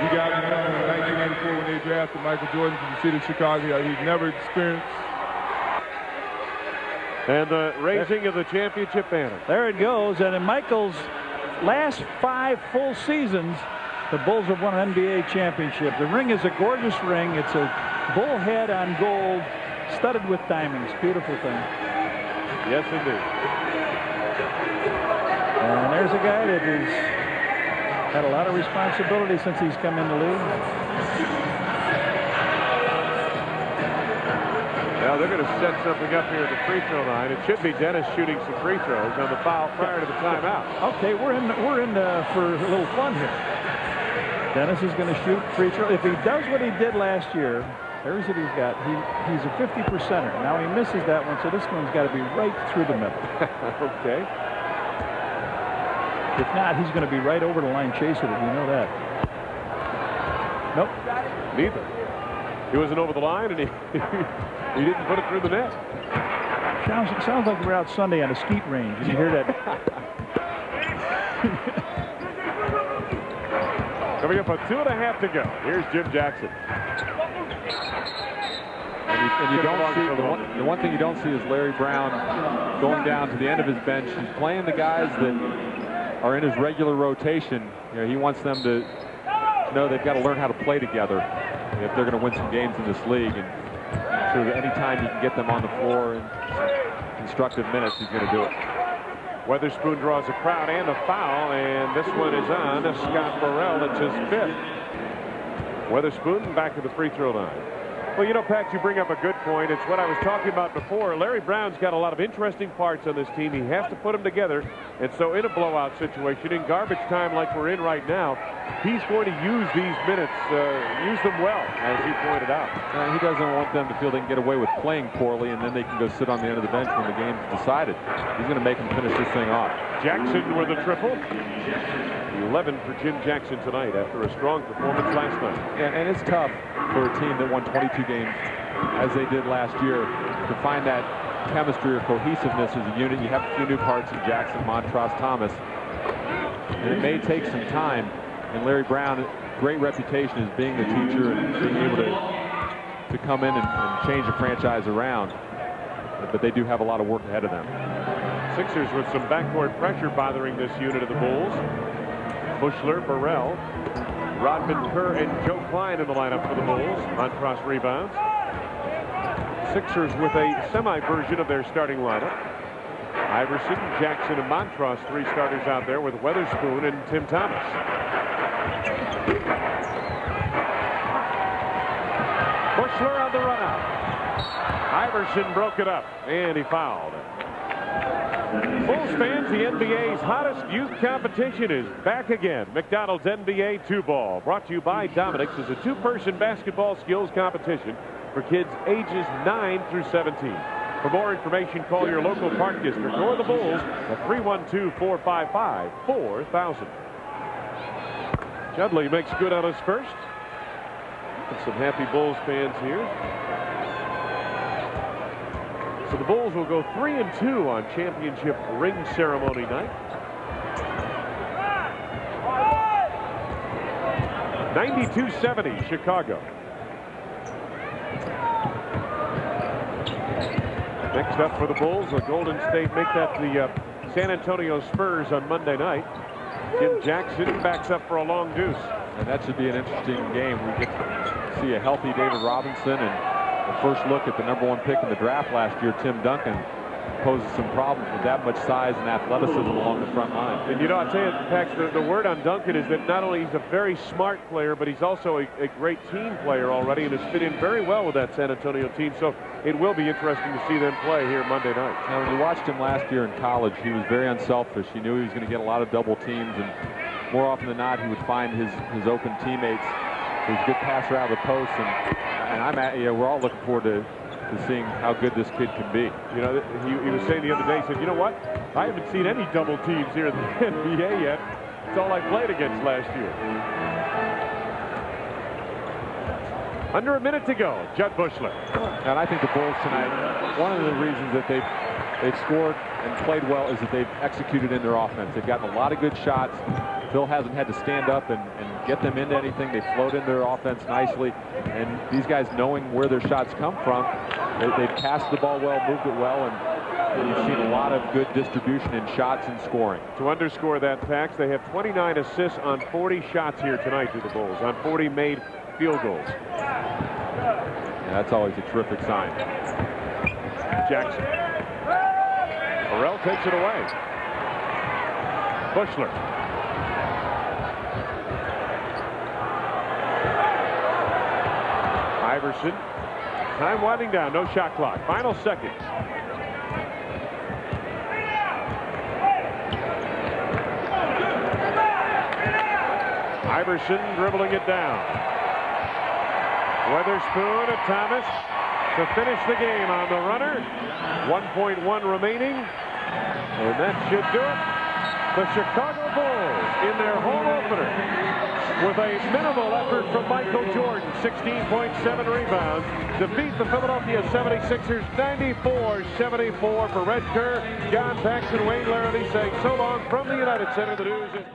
You guys remember in 1994 when they drafted Michael Jordan from the city of Chicago. He'd never experienced. And the raising of the championship banner. There it goes. And in Michael's last 5 full seasons, the Bulls have won an NBA championship. The ring is a gorgeous ring. It's a bullhead on gold, studded with diamonds. Beautiful thing. Yes, indeed. And there's a guy that has had a lot of responsibility since he's come in the league. Now they're going to set something up here at the free throw line. It should be Dennis shooting some free throws on the foul prior to the timeout. Okay, we're in for a little fun here. Dennis is going to shoot free throw. If he does what he did last year, there's what he's got. He's a 50%er. Now he misses that one, so this one's got to be right through the middle. Okay. If not, he's going to be right over the line chasing it. You know that. Nope. Neither. He wasn't over the line, and he didn't put it through the net. Sounds like we're out Sunday on a skeet range. Did you hear that? Coming up on 2.5 to go. Here's Jim Jackson. And you don't see the one thing you don't see is Larry Brown going down to the end of his bench. He's playing the guys that are in his regular rotation. You know, he wants them to know they've got to learn how to play together if they're going to win some games in this league. And so that any time he can get them on the floor in constructive minutes, he's going to do it. Weatherspoon draws a crowd and a foul, and this one is on Scott Burrell. It's his 5th. Weatherspoon back to the free throw line. Well, you know, Pat, you bring up a good point. It's what I was talking about before. Larry Brown's got a lot of interesting parts on this team. He has to put them together. And so in a blowout situation, in garbage time like we're in right now, he's going to use these minutes, use them well, as you pointed out. He doesn't want them to feel they can get away with playing poorly and then they can go sit on the end of the bench when the game's decided. He's going to make them finish this thing off. Jackson with a triple. 11 for Jim Jackson tonight after a strong performance last night. And it's tough for a team that won 22 games, as they did last year, to find that chemistry or cohesiveness as a unit. You have a few new parts in Jackson, Montross, Thomas. And it may take some time. And Larry Brown, great reputation as being the teacher and being able to come in and change the franchise around. But they do have a lot of work ahead of them. Sixers with some backcourt pressure bothering this unit of the Bulls. Bushler, Burrell, Rodman, Kerr, and Joe Klein in the lineup for the Bulls. Montross rebounds. Sixers with a semi-version of their starting lineup. Iverson, Jackson, and Montross, 3 starters out there with Weatherspoon and Tim Thomas. Bushler on the run out. Iverson broke it up, and he fouled. Bulls fans, the NBA's hottest youth competition is back again. McDonald's NBA 2-Ball, brought to you by Dominic's, is a 2-person basketball skills competition for kids ages 9 through 17. For more information, call your local park district or the Bulls at 312-455-4000. Judley makes good on his first. And some happy Bulls fans here. So the Bulls will go 3-2 on championship ring ceremony night. 92-70 Chicago. Next up for the Bulls, the Golden State make that the San Antonio Spurs on Monday night. Jim Jackson backs up for a long deuce. And that should be an interesting game. We get to see a healthy David Robinson, and the first look at the #1 pick in the draft last year, Tim Duncan, poses some problems with that much size and athleticism along the front line. And you know, I'll tell you, Pax, the word on Duncan is that not only he's a very smart player, but he's also a great team player already and has fit in very well with that San Antonio team. So it will be interesting to see them play here Monday night. Now, when you watched him last year in college, he was very unselfish. He knew he was going to get a lot of double teams, and more often than not, he would find his open teammates. He was a good passer out of the post, and we're all looking forward to seeing how good this kid can be. You know, he was saying the other day, he said, you know what? I haven't seen any double teams here in the NBA yet. It's all I played against last year. Under a minute to go, Judd Bushler. And I think the Bulls tonight, one of the reasons that they've scored and played well is that they've executed in their offense. They've gotten a lot of good shots. Phil hasn't had to stand up and get them into anything. They float in their offense nicely. And these guys, knowing where their shots come from, they've passed the ball well, moved it well, and you've seen a lot of good distribution in shots and scoring. To underscore that, Pax, they have 29 assists on 40 shots here tonight to the Bulls, on 40 made field goals. Yeah, that's always a terrific sign. Jackson. Burrell takes it away. Bushler. Iverson. Time winding down. No shot clock. Final seconds. Iverson dribbling it down. Weatherspoon to Thomas to finish the game on the runner. 1.1 remaining. And that should do it. The Chicago Bulls in their home opener with a minimal effort from Michael Jordan, 16.7 rebounds, to beat the Philadelphia 76ers 94-74 for Red Kerr. John Paxson, Wayne Larrity saying so long from the United Center. The news is